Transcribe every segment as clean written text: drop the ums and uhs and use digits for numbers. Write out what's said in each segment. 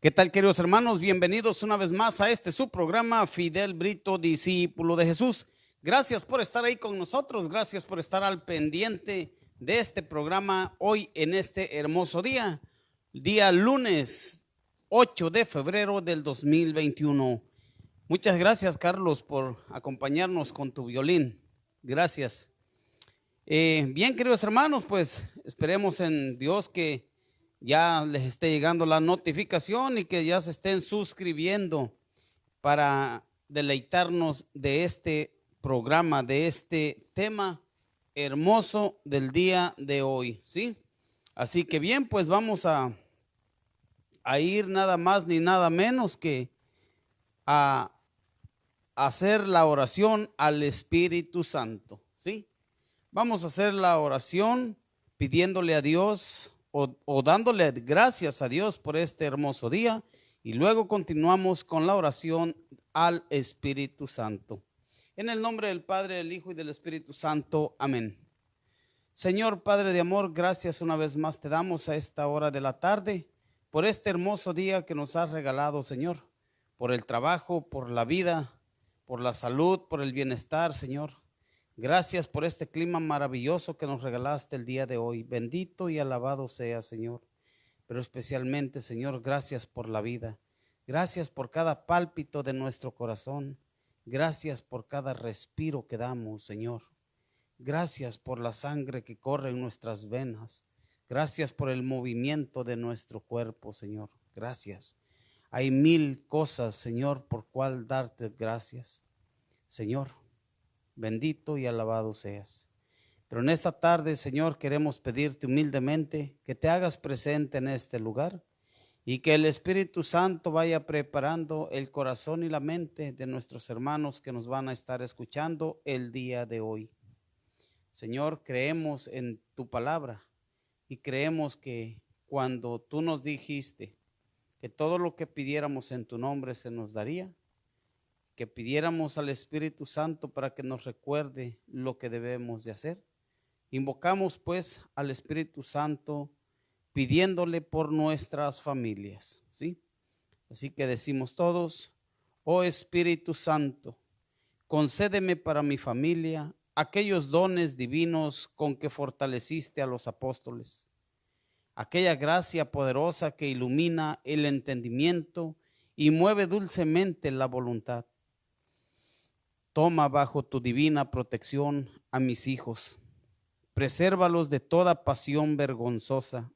¿Qué tal, queridos hermanos? Bienvenidos una vez más a su programa Fidel Brito, discípulo de Jesús. Gracias por estar ahí con nosotros, gracias por estar al pendiente de este programa hoy en este hermoso día lunes 8 de febrero del 2021. Muchas gracias, Carlos, por acompañarnos con tu violín. Gracias. Bien, queridos hermanos, pues esperemos en Dios que ya les esté llegando la notificación y que ya se estén suscribiendo para deleitarnos de este programa, de este tema hermoso del día de hoy, ¿sí? Así que bien, pues vamos a ir nada más ni nada menos que a hacer la oración al Espíritu Santo, ¿sí? Vamos a hacer la oración pidiéndole a Dios o dándole gracias a Dios por este hermoso día y luego continuamos con la oración al Espíritu Santo. En el nombre del Padre, del Hijo y del Espíritu Santo. Amén. Señor Padre de amor, gracias una vez más te damos a esta hora de la tarde por este hermoso día que nos has regalado, Señor, por el trabajo, por la vida, por la salud, por el bienestar, Señor. Gracias por este clima maravilloso que nos regalaste el día de hoy. Bendito y alabado sea, Señor. Pero especialmente, Señor, gracias por la vida. Gracias por cada pálpito de nuestro corazón. Gracias por cada respiro que damos, Señor. Gracias por la sangre que corre en nuestras venas. Gracias por el movimiento de nuestro cuerpo, Señor. Gracias. Hay mil cosas, Señor, por cual darte gracias. Señor, bendito y alabado seas. Pero en esta tarde, Señor, queremos pedirte humildemente que te hagas presente en este lugar y que el Espíritu Santo vaya preparando el corazón y la mente de nuestros hermanos que nos van a estar escuchando el día de hoy. Señor, creemos en tu palabra y creemos que cuando tú nos dijiste que todo lo que pidiéramos en tu nombre se nos daría, que pidiéramos al Espíritu Santo para que nos recuerde lo que debemos de hacer. Invocamos pues al Espíritu Santo pidiéndole por nuestras familias, ¿sí? Así que decimos todos: oh Espíritu Santo, concédeme para mi familia aquellos dones divinos con que fortaleciste a los apóstoles, aquella gracia poderosa que ilumina el entendimiento y mueve dulcemente la voluntad. Toma bajo tu divina protección a mis hijos, presérvalos de toda pasión vergonzosa,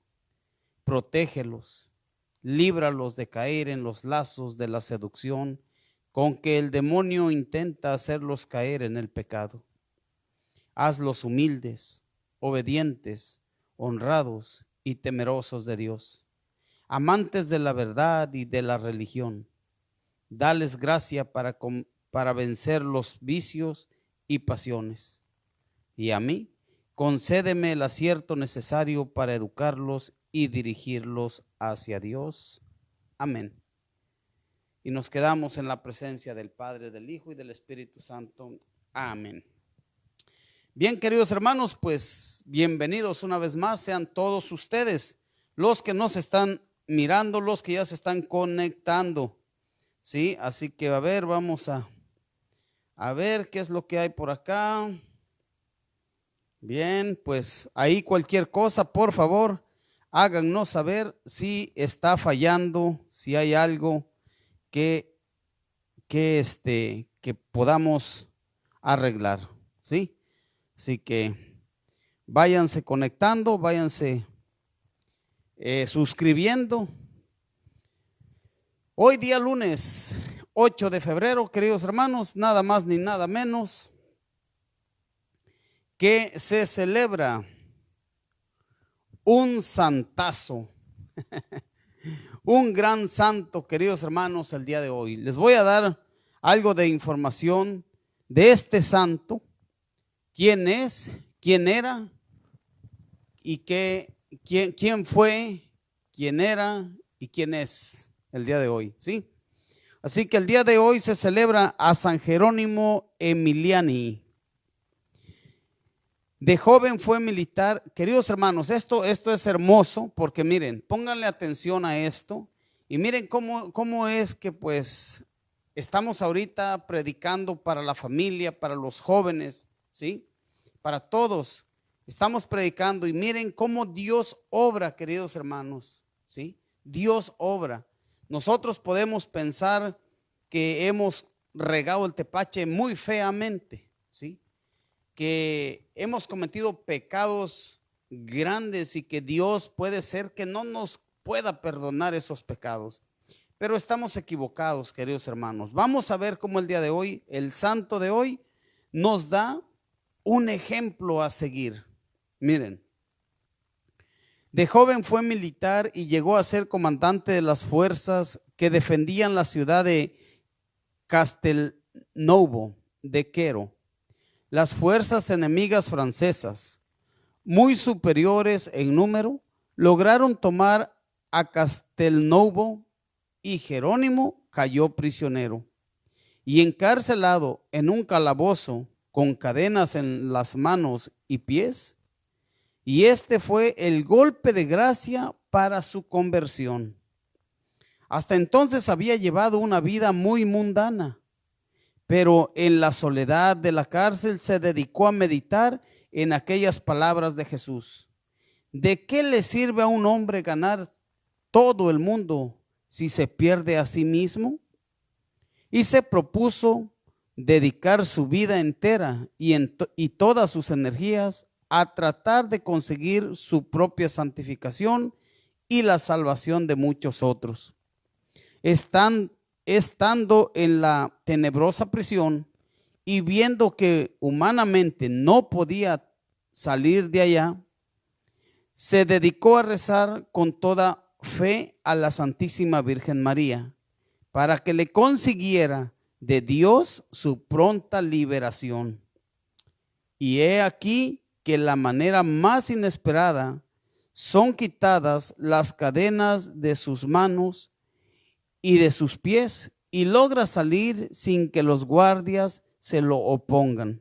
protégelos, líbralos de caer en los lazos de la seducción con que el demonio intenta hacerlos caer en el pecado. Hazlos humildes, obedientes, honrados y temerosos de Dios, amantes de la verdad y de la religión. Dales gracia para vencer los vicios y pasiones. Y a mí, concédeme el acierto necesario para educarlos y dirigirlos hacia Dios. Amén. Y nos quedamos en la presencia del Padre, del Hijo y del Espíritu Santo. Amén. Bien, queridos hermanos, pues bienvenidos una vez más sean todos ustedes, los que nos están mirando, los que ya se están conectando. Sí, así que a ver, vamos a ver qué es lo que hay por acá. Bien, pues ahí cualquier cosa, por favor, háganos saber si está fallando, si hay algo que podamos arreglar, ¿sí? Así que váyanse conectando, váyanse suscribiendo. Hoy día lunes 8 de febrero, queridos hermanos, nada más ni nada menos que se celebra un santazo, un gran santo, queridos hermanos, el día de hoy. Les voy a dar algo de información de este santo, quién es, quién era y quién fue, quién era y quién es el día de hoy, ¿sí? Así que el día de hoy se celebra a San Jerónimo Emiliani. De joven fue militar. Queridos hermanos, esto es hermoso porque miren, pónganle atención a esto Y miren cómo es que pues estamos ahorita predicando para la familia, para los jóvenes, ¿sí? Para todos. Estamos predicando y miren cómo Dios obra, queridos hermanos, ¿sí? Dios obra. Nosotros podemos pensar que hemos regado el tepache muy feamente, ¿sí? Que hemos cometido pecados grandes y que Dios puede ser que no nos pueda perdonar esos pecados. Pero estamos equivocados, queridos hermanos. Vamos a ver cómo el día de hoy, el santo de hoy, nos da un ejemplo a seguir. Miren, de joven fue militar y llegó a ser comandante de las fuerzas que defendían la ciudad de Castelnuovo de Quero. Las fuerzas enemigas francesas, muy superiores en número, lograron tomar a Castelnuovo y Jerónimo cayó prisionero y encarcelado en un calabozo con cadenas en las manos y pies. Y este fue el golpe de gracia para su conversión. Hasta entonces había llevado una vida muy mundana, pero en la soledad de la cárcel se dedicó a meditar en aquellas palabras de Jesús. ¿De qué le sirve a un hombre ganar todo el mundo si se pierde a sí mismo? Y se propuso dedicar su vida entera y todas sus energías a tratar de conseguir su propia santificación y la salvación de muchos otros. Estando en la tenebrosa prisión y viendo que humanamente no podía salir de allá, se dedicó a rezar con toda fe a la Santísima Virgen María para que le consiguiera de Dios su pronta liberación. Y he aquí que la manera más inesperada son quitadas las cadenas de sus manos y de sus pies y logra salir sin que los guardias se lo opongan.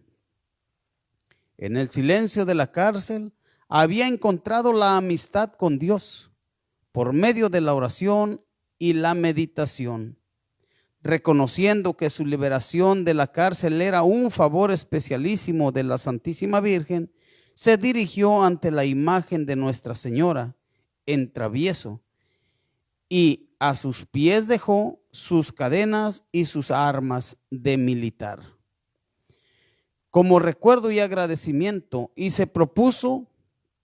En el silencio de la cárcel había encontrado la amistad con Dios por medio de la oración y la meditación. Reconociendo que su liberación de la cárcel era un favor especialísimo de la Santísima Virgen, se dirigió ante la imagen de Nuestra Señora en travieso y a sus pies dejó sus cadenas y sus armas de militar como recuerdo y agradecimiento, y se propuso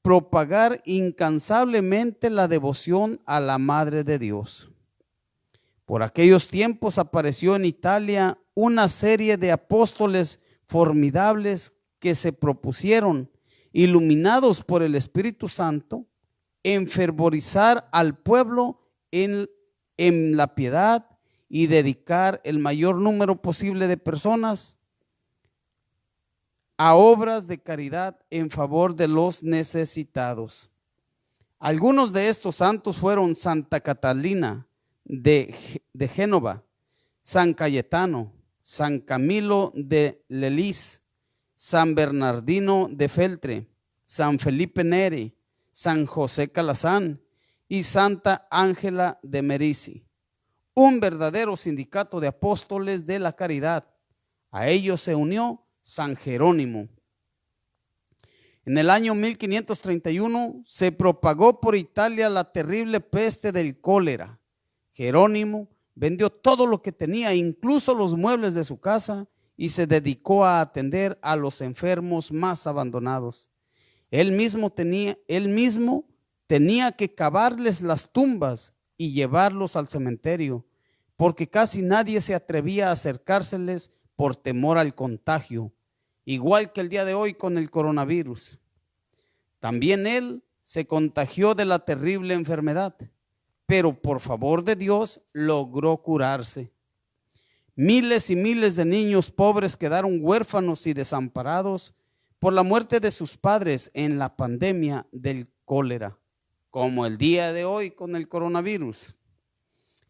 propagar incansablemente la devoción a la Madre de Dios. Por aquellos tiempos apareció en Italia una serie de apóstoles formidables que se propusieron, iluminados por el Espíritu Santo, enfervorizar al pueblo en la piedad y dedicar el mayor número posible de personas a obras de caridad en favor de los necesitados. Algunos de estos santos fueron Santa Catalina de Génova, San Cayetano, San Camilo de Lelis, San Bernardino de Feltre, San Felipe Neri, San José Calazán y Santa Ángela de Merici. Un verdadero sindicato de apóstoles de la caridad. A ellos se unió San Jerónimo. En el año 1531 se propagó por Italia la terrible peste del cólera. Jerónimo vendió todo lo que tenía, incluso los muebles de su casa, y se dedicó a atender a los enfermos más abandonados. Él mismo tenía que cavarles las tumbas y llevarlos al cementerio, porque casi nadie se atrevía a acercárseles por temor al contagio, igual que el día de hoy con el coronavirus. También él se contagió de la terrible enfermedad, pero por favor de Dios logró curarse. Miles y miles de niños pobres quedaron huérfanos y desamparados por la muerte de sus padres en la pandemia del cólera, como el día de hoy con el coronavirus.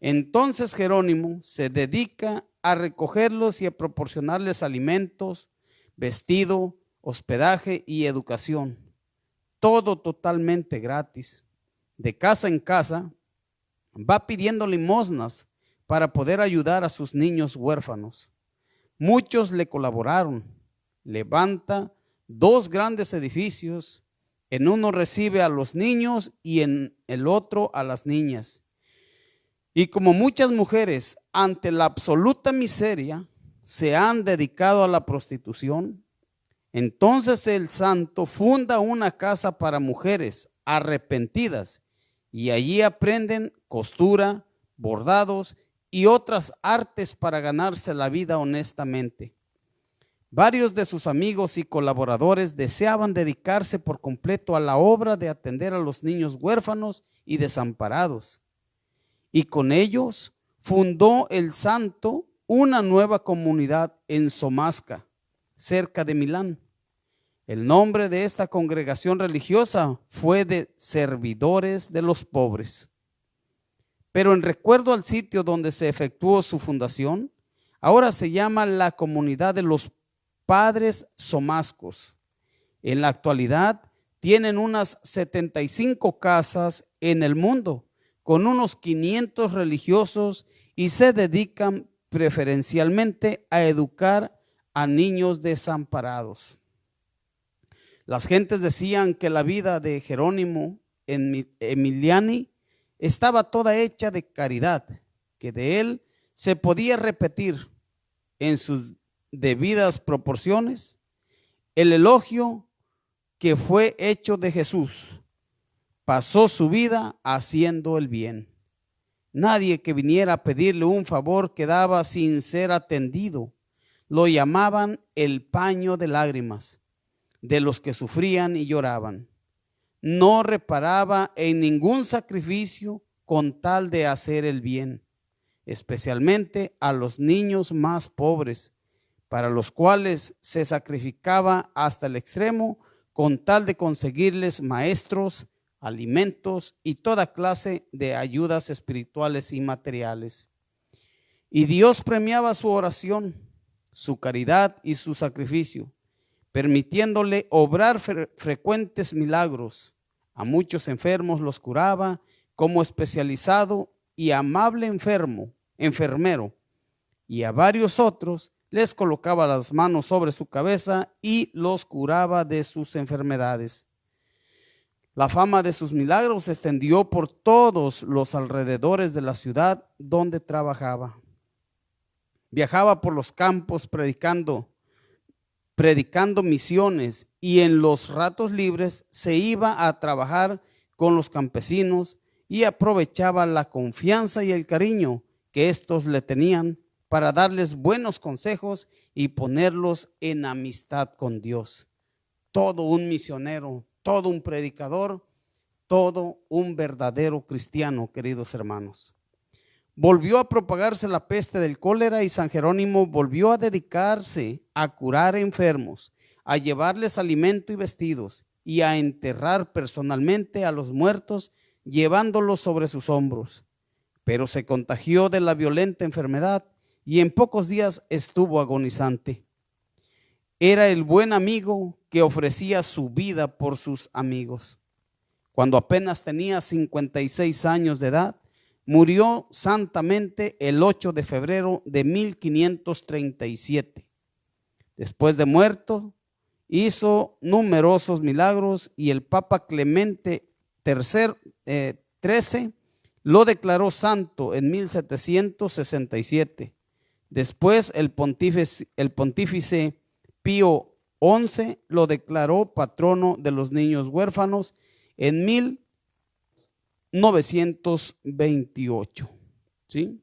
Entonces Jerónimo se dedica a recogerlos y a proporcionarles alimentos, vestido, hospedaje y educación. Todo totalmente gratis. De casa en casa, va pidiendo limosnas para poder ayudar a sus niños huérfanos. Muchos le colaboraron. Levanta 2 grandes edificios. En uno recibe a los niños y en el otro a las niñas. Y como muchas mujeres ante la absoluta miseria se han dedicado a la prostitución, entonces el santo funda una casa para mujeres arrepentidas y allí aprenden costura, bordados y otras artes para ganarse la vida honestamente. Varios de sus amigos y colaboradores deseaban dedicarse por completo a la obra de atender a los niños huérfanos y desamparados. Y con ellos fundó el santo una nueva comunidad en Somasca, cerca de Milán. El nombre de esta congregación religiosa fue de Servidores de los Pobres. Pero en recuerdo al sitio donde se efectuó su fundación, ahora se llama la Comunidad de los Padres Somascos. En la actualidad tienen unas 75 casas en el mundo, con unos 500 religiosos y se dedican preferencialmente a educar a niños desamparados. Las gentes decían que la vida de Jerónimo Emiliani estaba toda hecha de caridad, que de él se podía repetir en sus debidas proporciones el elogio que fue hecho de Jesús. Pasó su vida haciendo el bien. Nadie que viniera a pedirle un favor quedaba sin ser atendido. Lo llamaban el paño de lágrimas de los que sufrían y lloraban. No reparaba en ningún sacrificio con tal de hacer el bien, especialmente a los niños más pobres, para los cuales se sacrificaba hasta el extremo con tal de conseguirles maestros, alimentos y toda clase de ayudas espirituales y materiales. Y Dios premiaba su oración, su caridad y su sacrificio, permitiéndole obrar frecuentes milagros. A muchos enfermos los curaba como especializado y amable enfermero, y a varios otros les colocaba las manos sobre su cabeza y los curaba de sus enfermedades. La fama de sus milagros se extendió por todos los alrededores de la ciudad donde trabajaba. Viajaba por los campos predicando misiones, y en los ratos libres se iba a trabajar con los campesinos y aprovechaba la confianza y el cariño que estos le tenían para darles buenos consejos y ponerlos en amistad con Dios. Todo un misionero, todo un predicador, todo un verdadero cristiano, queridos hermanos. Volvió a propagarse la peste del cólera y San Jerónimo volvió a dedicarse a curar enfermos, a llevarles alimento y vestidos y a enterrar personalmente a los muertos, llevándolos sobre sus hombros. Pero se contagió de la violenta enfermedad y en pocos días estuvo agonizante. Era el buen amigo que ofrecía su vida por sus amigos. Cuando apenas tenía 56 años de edad, murió santamente el 8 de febrero de 1537. Después de muerto, hizo numerosos milagros y el Papa Clemente XIII lo declaró santo en 1767. Después el pontífice Pío XI lo declaró patrono de los niños huérfanos en 1928. ¿Sí?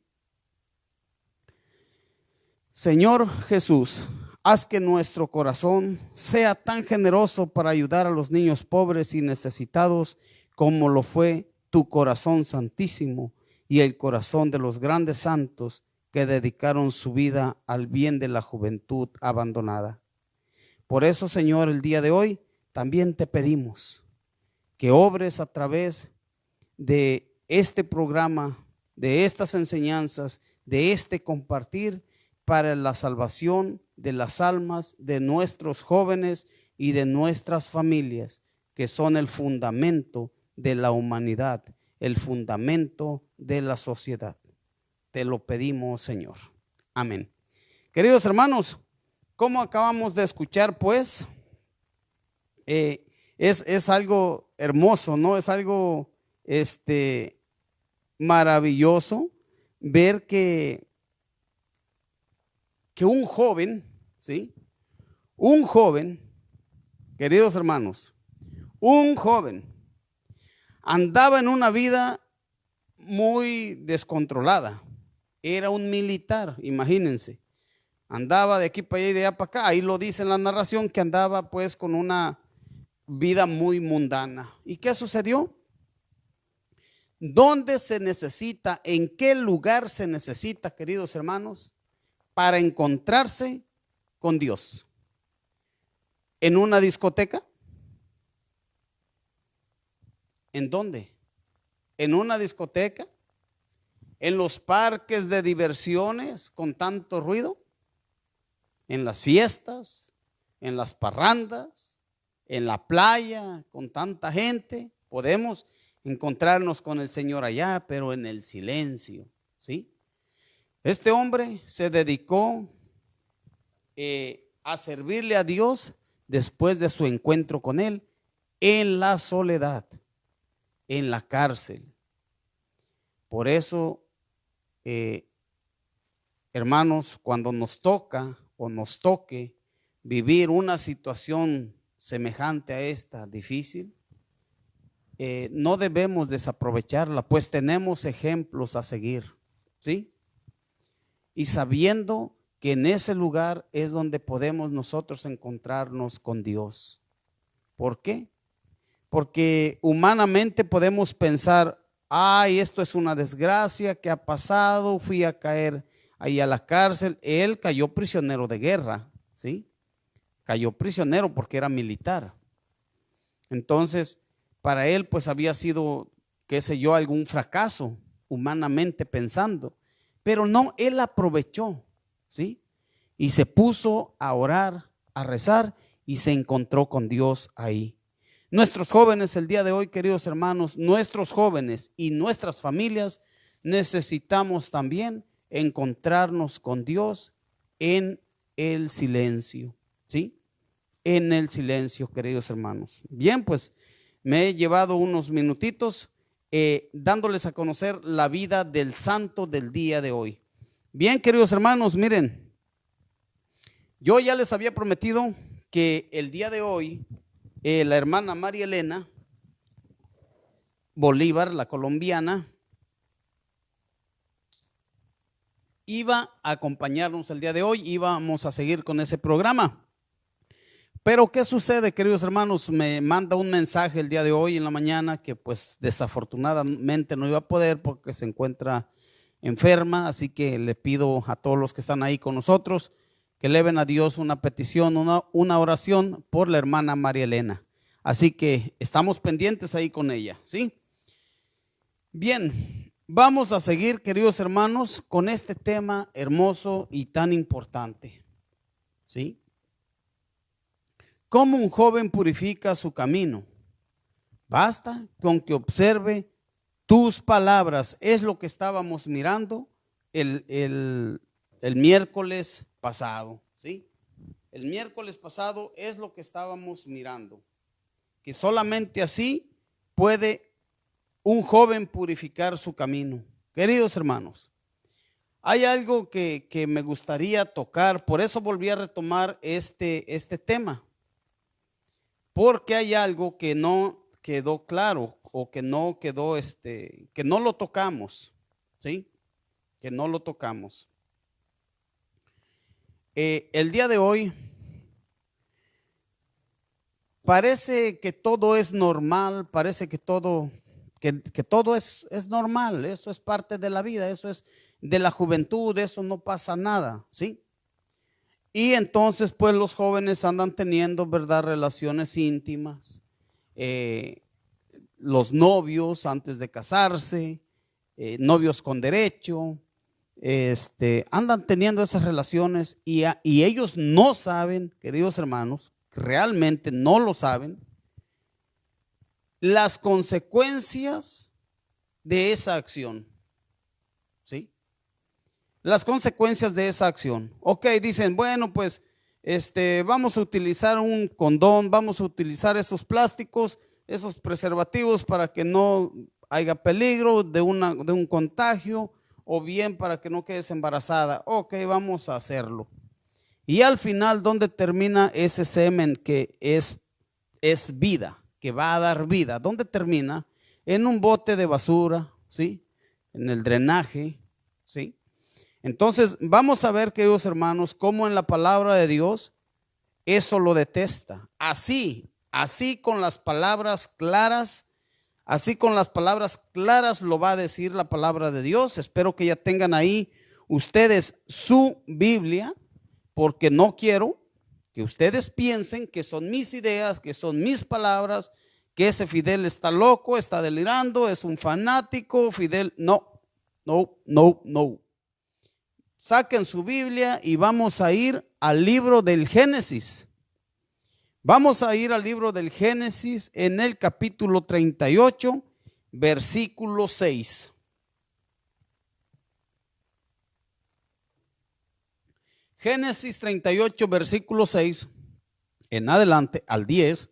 Señor Jesús, haz que nuestro corazón sea tan generoso para ayudar a los niños pobres y necesitados como lo fue tu corazón santísimo y el corazón de los grandes santos que dedicaron su vida al bien de la juventud abandonada. Por eso, Señor, el día de hoy también te pedimos que obres a través de este programa, de estas enseñanzas, de este compartir para la salvación de las almas de nuestros jóvenes y de nuestras familias, que son el fundamento de la humanidad, el fundamento de la sociedad. Te lo pedimos, Señor. Amén. Queridos hermanos, como acabamos de escuchar, pues, es algo hermoso, ¿no? Es algo maravilloso ver que un joven, ¿sí? Un joven, queridos hermanos, un joven andaba en una vida muy descontrolada. Era un militar, imagínense. Andaba de aquí para allá y de allá para acá. Ahí lo dice en la narración que andaba pues con una vida muy mundana. ¿Y qué sucedió? ¿Dónde se necesita? ¿En qué lugar se necesita, queridos hermanos, para encontrarse con Dios? ¿En una discoteca? ¿En dónde? ¿En una discoteca? ¿En los parques de diversiones con tanto ruido? ¿En las fiestas? ¿En las parrandas? ¿En la playa con tanta gente? Podemos encontrarnos con el Señor allá, pero en el silencio, ¿sí? Este hombre se dedicó a servirle a Dios después de su encuentro con Él en la soledad, en la cárcel. Por eso, hermanos, cuando nos toca o nos toque vivir una situación semejante a esta, difícil, no debemos desaprovecharla, pues tenemos ejemplos a seguir, ¿sí? Y sabiendo que en ese lugar es donde podemos nosotros encontrarnos con Dios. ¿Por qué? Porque humanamente podemos pensar, ay, esto es una desgracia que ha pasado, fui a caer ahí a la cárcel. Él cayó prisionero de guerra, ¿sí? Cayó prisionero porque era militar. Entonces, para él pues había sido, qué sé yo, algún fracaso, humanamente pensando. Pero no, él aprovechó, ¿sí? Y se puso a orar, a rezar y se encontró con Dios ahí. Nuestros jóvenes el día de hoy, queridos hermanos, nuestros jóvenes y nuestras familias necesitamos también encontrarnos con Dios en el silencio, ¿sí? En el silencio, queridos hermanos. Bien, pues me he llevado unos minutitos dándoles a conocer la vida del santo del día de hoy. Bien, queridos hermanos, miren, yo ya les había prometido que el día de hoy la hermana María Elena Bolívar, la colombiana, iba a acompañarnos el día de hoy, íbamos a seguir con ese programa. Pero ¿qué sucede, queridos hermanos? Me manda un mensaje el día de hoy en la mañana que pues desafortunadamente no iba a poder porque se encuentra enferma, así que le pido a todos los que están ahí con nosotros que eleven a Dios una petición, una oración por la hermana María Elena. Así que estamos pendientes ahí con ella, ¿sí? Bien, vamos a seguir, queridos hermanos, con este tema hermoso y tan importante, ¿sí? ¿Cómo un joven purifica su camino? Basta con que observe tus palabras. Es lo que estábamos mirando el miércoles pasado, ¿sí? El miércoles pasado es lo que estábamos mirando. Que solamente así puede un joven purificar su camino. Queridos hermanos, hay algo que me gustaría tocar, por eso volví a retomar este tema. Porque hay algo que no quedó claro o que no quedó, que no lo tocamos, ¿sí? Que no lo tocamos. El día de hoy parece que todo es normal, parece que todo es normal, eso es parte de la vida, eso es de la juventud, eso no pasa nada, ¿sí? Y entonces pues los jóvenes andan teniendo, ¿verdad?, relaciones íntimas, los novios antes de casarse, novios con derecho, andan teniendo esas relaciones y ellos no saben, queridos hermanos, realmente no lo saben, las consecuencias de esa acción. ¿Sí? Las consecuencias de esa acción. Ok, dicen, bueno, pues vamos a utilizar un condón, vamos a utilizar esos plásticos, esos preservativos para que no haya peligro de un contagio, o bien para que no quedes embarazada. Ok, vamos a hacerlo. Y al final, ¿dónde termina ese semen que es vida, que va a dar vida? ¿Dónde termina? En un bote de basura, ¿sí? En el drenaje, ¿sí? Entonces, vamos a ver, queridos hermanos, cómo en la palabra de Dios eso lo detesta. Así con las palabras claras, lo va a decir la palabra de Dios. Espero que ya tengan ahí ustedes su Biblia, porque no quiero que ustedes piensen que son mis ideas, que son mis palabras, que ese Fidel está loco, está delirando, es un fanático. Fidel, no. Saquen su Biblia y vamos a ir al libro del Génesis. Vamos a ir al libro del Génesis en el capítulo 38, versículo 6. Génesis 38, versículo 6, en adelante al 10,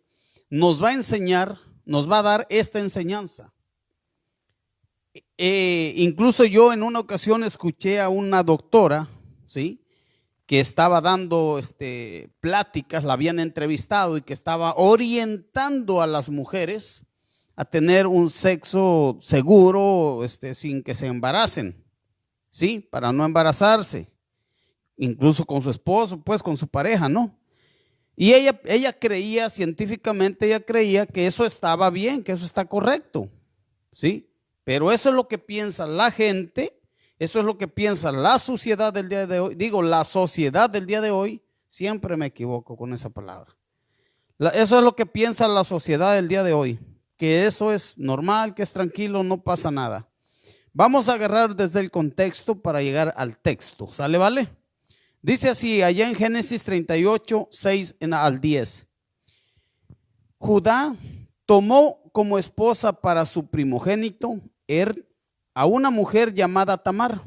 nos va a enseñar, nos va a dar esta enseñanza. Incluso yo en una ocasión escuché a una doctora, ¿sí?, que estaba dando pláticas, la habían entrevistado y que estaba orientando a las mujeres a tener un sexo seguro, sin que se embaracen, ¿sí?, para no embarazarse, incluso con su esposo, pues con su pareja, ¿no? Y ella creía, científicamente ella creía que eso estaba bien, que eso está correcto, ¿sí? Pero eso es lo que piensa la gente, eso es lo que piensa la sociedad del día de hoy. Digo, la sociedad del día de hoy, siempre me equivoco con esa palabra. Eso es lo que piensa la sociedad del día de hoy, que eso es normal, que es tranquilo, no pasa nada. Vamos a agarrar desde el contexto para llegar al texto, ¿sale, vale? Dice así, allá en Génesis 38, 6 al 10. Judá tomó como esposa para su primogénito, a una mujer llamada Tamar.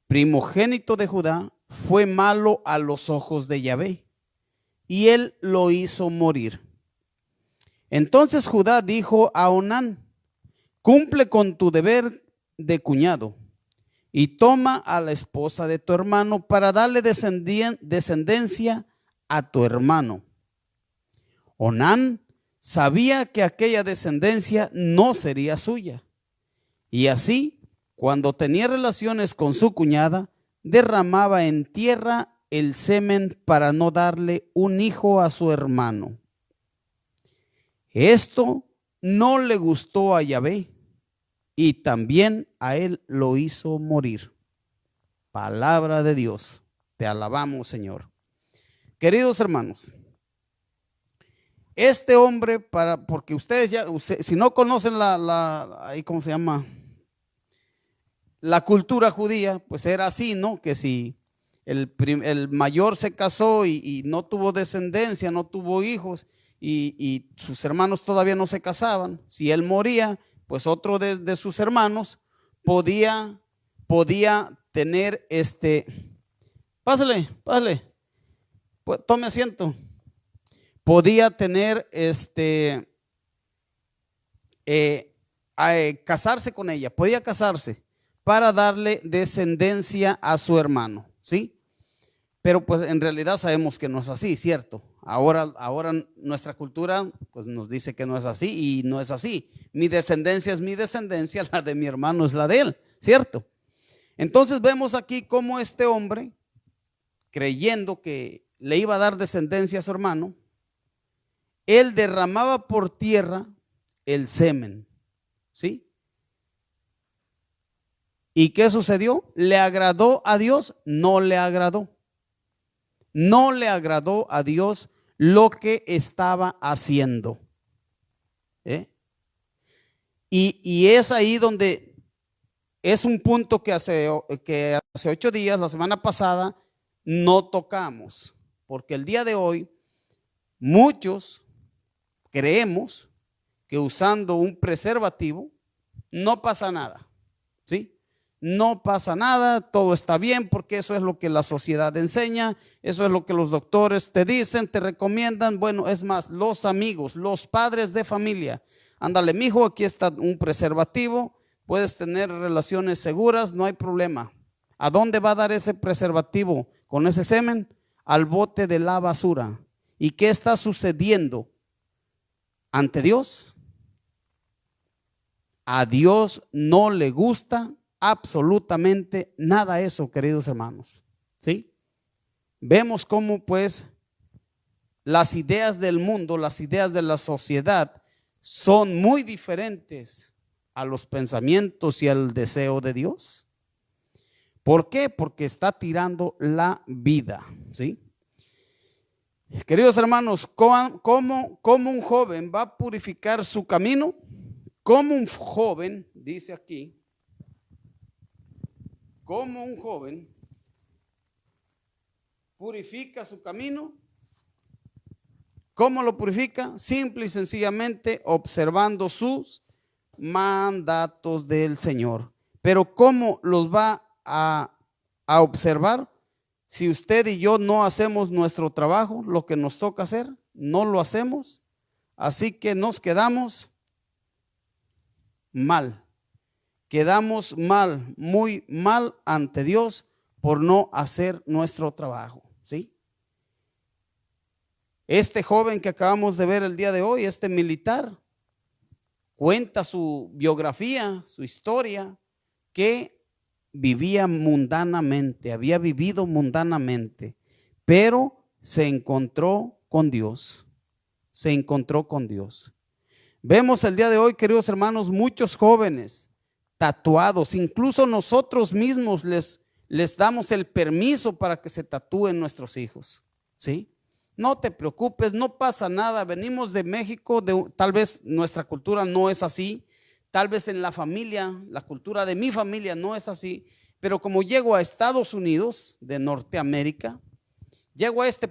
Primogénito de Judá, fue malo a los ojos de Yahvé, y él lo hizo morir. Entonces Judá dijo a Onán: cumple con tu deber de cuñado y toma a la esposa de tu hermano para darle descendencia a tu hermano. Onán sabía que aquella descendencia no sería suya, y así, cuando tenía relaciones con su cuñada, derramaba en tierra el semen para no darle un hijo a su hermano. Esto no le gustó a Yahvé, y también a él lo hizo morir. Palabra de Dios. Te alabamos, Señor. Queridos hermanos, este hombre, porque ustedes ya, si no conocen ¿cómo se llama? La cultura judía, pues era así, ¿no? Que si el mayor se casó y no tuvo descendencia, no tuvo hijos, y sus hermanos todavía no se casaban, si él moría, pues otro de sus hermanos podía tener pásale, pues, tome asiento. Podía tener casarse con ella, podía casarse para darle descendencia a su hermano, ¿sí? Pero pues en realidad sabemos que no es así, ¿cierto? Ahora nuestra cultura pues nos dice que no es así, y no es así. Mi descendencia es mi descendencia, la de mi hermano es la de él, ¿cierto? Entonces vemos aquí cómo este hombre, creyendo que le iba a dar descendencia a su hermano, él derramaba por tierra el semen, ¿sí? ¿Y qué sucedió? ¿Le agradó a Dios? No le agradó. No le agradó a Dios lo que estaba haciendo. Y es ahí donde es un punto que hace 8 días, la semana pasada, no tocamos. Porque el día de hoy muchos creemos que usando un preservativo no pasa nada, ¿sí? No pasa nada, todo está bien, porque eso es lo que la sociedad enseña, eso es lo que los doctores te dicen, te recomiendan. Bueno, es más, los amigos, los padres de familia, ándale, mijo, aquí está un preservativo, puedes tener relaciones seguras, no hay problema. ¿A dónde va a dar ese preservativo con ese semen? Al bote de la basura. ¿Y qué está sucediendo ante Dios? A Dios no le gusta absolutamente nada eso, queridos hermanos, ¿sí? Vemos cómo pues las ideas del mundo, las ideas de la sociedad son muy diferentes a los pensamientos y al deseo de Dios. ¿Por qué? Porque está tirando la vida, ¿sí? Queridos hermanos, ¿cómo un joven va a purificar su camino? ¿Cómo un joven, dice aquí, cómo un joven purifica su camino? ¿Cómo lo purifica? Simple y sencillamente observando sus mandatos del Señor. Pero ¿cómo los va a observar? Si usted y yo no hacemos nuestro trabajo, lo que nos toca hacer, no lo hacemos, así que nos quedamos mal. Quedamos mal, muy mal ante Dios por no hacer nuestro trabajo, ¿sí? Este joven que acabamos de ver el día de hoy, este militar, cuenta su biografía, su historia, que vivía mundanamente, había vivido mundanamente, pero se encontró con Dios, se encontró con Dios. Vemos el día de hoy, queridos hermanos, muchos jóvenes tatuados, incluso nosotros mismos les damos el permiso para que se tatúen nuestros hijos, ¿sí? No te preocupes, no pasa nada, venimos de México, tal vez nuestra cultura no es así, tal vez en la familia, la cultura de mi familia no es así, pero como llego a Estados Unidos de Norteamérica, llego a este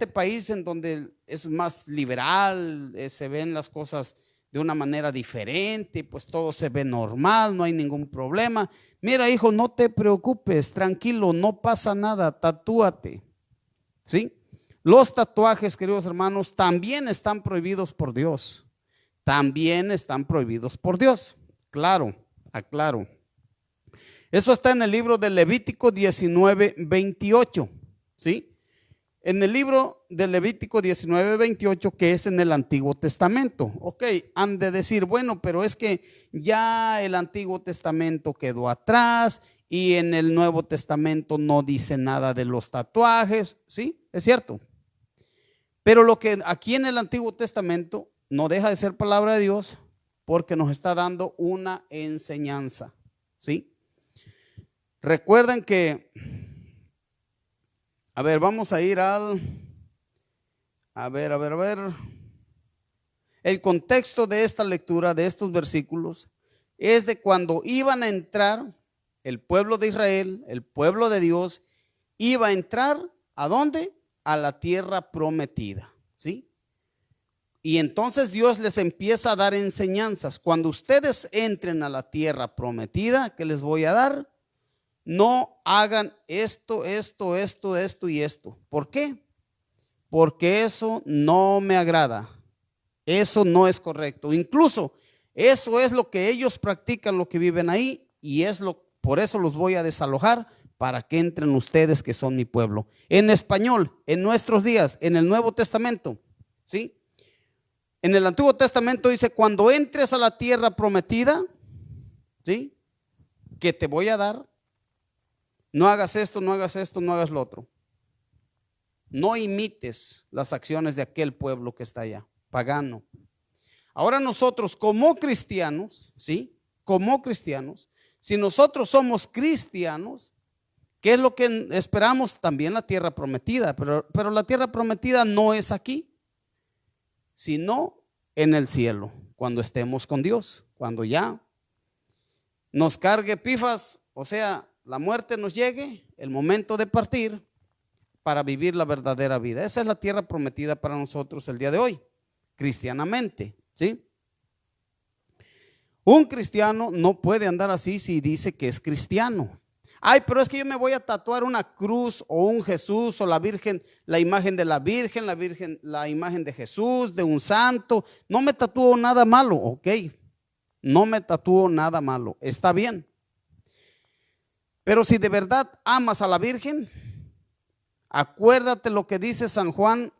país en donde es más liberal, se ven las cosas de una manera diferente, pues todo se ve normal, no hay ningún problema. Mira, hijo, no te preocupes, tranquilo, no pasa nada, tatúate, ¿sí? Los tatuajes, queridos hermanos, también están prohibidos por Dios. También están prohibidos por Dios. Claro, aclaro. Eso está en el libro de Levítico 19:28, ¿sí? En el libro de Levítico 19:28, que es en el Antiguo Testamento. Ok, han de decir, bueno, pero es que ya el Antiguo Testamento quedó atrás y en el Nuevo Testamento no dice nada de los tatuajes. Sí, es cierto. Pero lo que aquí en el Antiguo Testamento no deja de ser palabra de Dios, porque nos está dando una enseñanza, ¿sí? Recuerden que, a ver, vamos a ir a ver. El contexto de esta lectura, de estos versículos, es de cuando iban a entrar el pueblo de Israel, el pueblo de Dios, iba a entrar, ¿a dónde? A la tierra prometida, ¿sí? Y entonces Dios les empieza a dar enseñanzas. Cuando ustedes entren a la tierra prometida que les voy a dar, no hagan esto y esto. ¿Por qué? Porque eso no me agrada. Eso no es correcto. Incluso eso es lo que ellos practican, lo que viven ahí, y por eso los voy a desalojar, para que entren ustedes que son mi pueblo. En español, en nuestros días, en el Nuevo Testamento, ¿sí? En el Antiguo Testamento dice, cuando entres a la tierra prometida, ¿sí?, que te voy a dar, no hagas esto, no hagas esto, no hagas lo otro. No imites las acciones de aquel pueblo que está allá, pagano. Ahora nosotros como cristianos, ¿sí?, como cristianos, si nosotros somos cristianos, ¿qué es lo que esperamos? También la tierra prometida, pero la tierra prometida no es aquí, sino en el cielo, cuando estemos con Dios, cuando ya nos cargue Epifas, o sea, la muerte nos llegue, el momento de partir para vivir la verdadera vida. Esa es la tierra prometida para nosotros el día de hoy, cristianamente, ¿sí? Un cristiano no puede andar así si dice que es cristiano. Ay, pero es que yo me voy a tatuar una cruz o un Jesús o la Virgen, la imagen de la Virgen, la imagen de Jesús, de un santo. No me tatúo nada malo, ok. No me tatúo nada malo, está bien. Pero si de verdad amas a la Virgen, acuérdate lo que dice San Juan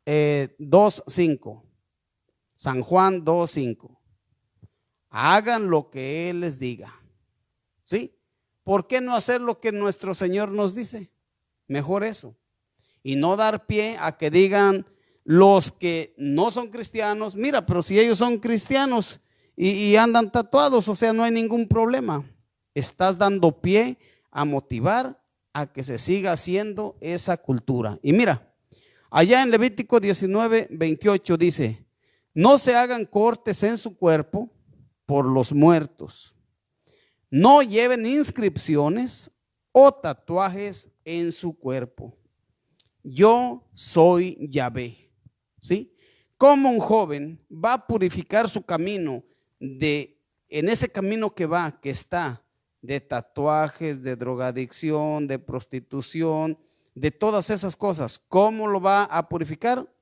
2:5. San Juan 2:5. Hagan lo que Él les diga. ¿Sí? ¿Por qué no hacer lo que nuestro Señor nos dice? Mejor eso. Y no dar pie a que digan los que no son cristianos, mira, pero si ellos son cristianos y andan tatuados, o sea, no hay ningún problema. Estás dando pie a motivar a que se siga haciendo esa cultura. Y mira, allá en Levítico 19:28 dice, no se hagan cortes en su cuerpo por los muertos. No lleven inscripciones o tatuajes en su cuerpo. Yo soy Yahvé. ¿Sí? ¿Cómo un joven va a purificar su camino en ese camino que está de tatuajes, de drogadicción, de prostitución, de todas esas cosas? ¿Cómo lo va a purificar?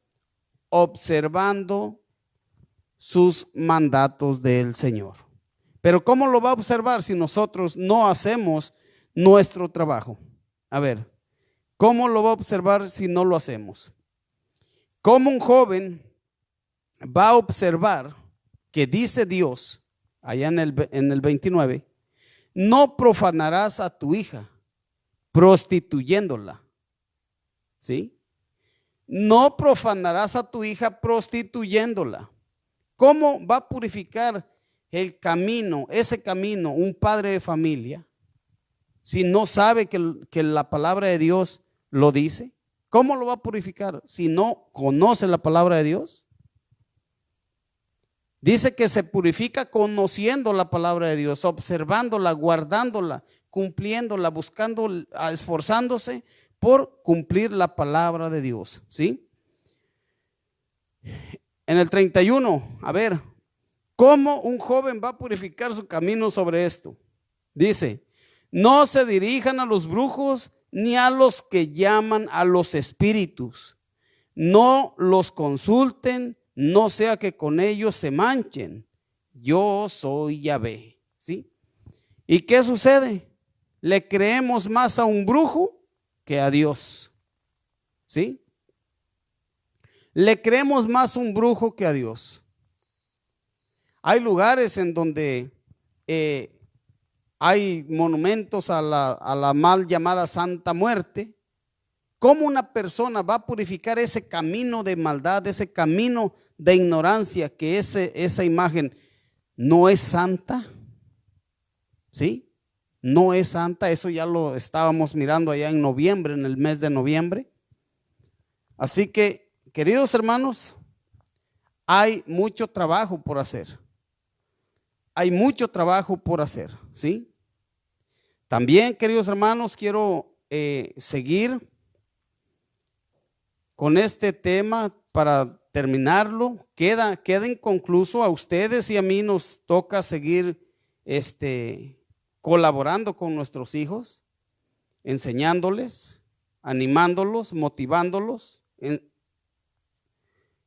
Observando sus mandatos del Señor. Pero ¿cómo lo va a observar si nosotros no hacemos nuestro trabajo? A ver, ¿cómo lo va a observar si no lo hacemos? ¿Cómo un joven va a observar que dice Dios, allá en el 29, no profanarás a tu hija prostituyéndola? ¿Sí? No profanarás a tu hija prostituyéndola. ¿Cómo va a purificar ese camino, un padre de familia, si no sabe que la palabra de Dios lo dice? ¿Cómo lo va a purificar si no conoce la palabra de Dios? Dice que se purifica conociendo la palabra de Dios, observándola, guardándola, cumpliéndola, buscando, esforzándose por cumplir la palabra de Dios, ¿sí? En el 31, a ver, ¿cómo un joven va a purificar su camino sobre esto? Dice, no se dirijan a los brujos ni a los que llaman a los espíritus. No los consulten, no sea que con ellos se manchen. Yo soy Yahvé. ¿Sí? ¿Y qué sucede? Le creemos más a un brujo que a Dios. ¿Sí? Le creemos más a un brujo que a Dios. Hay lugares en donde hay monumentos a la mal llamada Santa Muerte. ¿Cómo una persona va a purificar ese camino de maldad, ese camino de ignorancia, que esa imagen no es santa? ¿Sí? No es santa. Eso ya lo estábamos mirando allá en noviembre, en el mes de noviembre. Así que, queridos hermanos, hay mucho trabajo por hacer. Hay mucho trabajo por hacer, ¿sí? También, queridos hermanos, quiero seguir con este tema para terminarlo. Queda inconcluso. A ustedes y a mí nos toca seguir colaborando con nuestros hijos, enseñándoles, animándolos, motivándolos,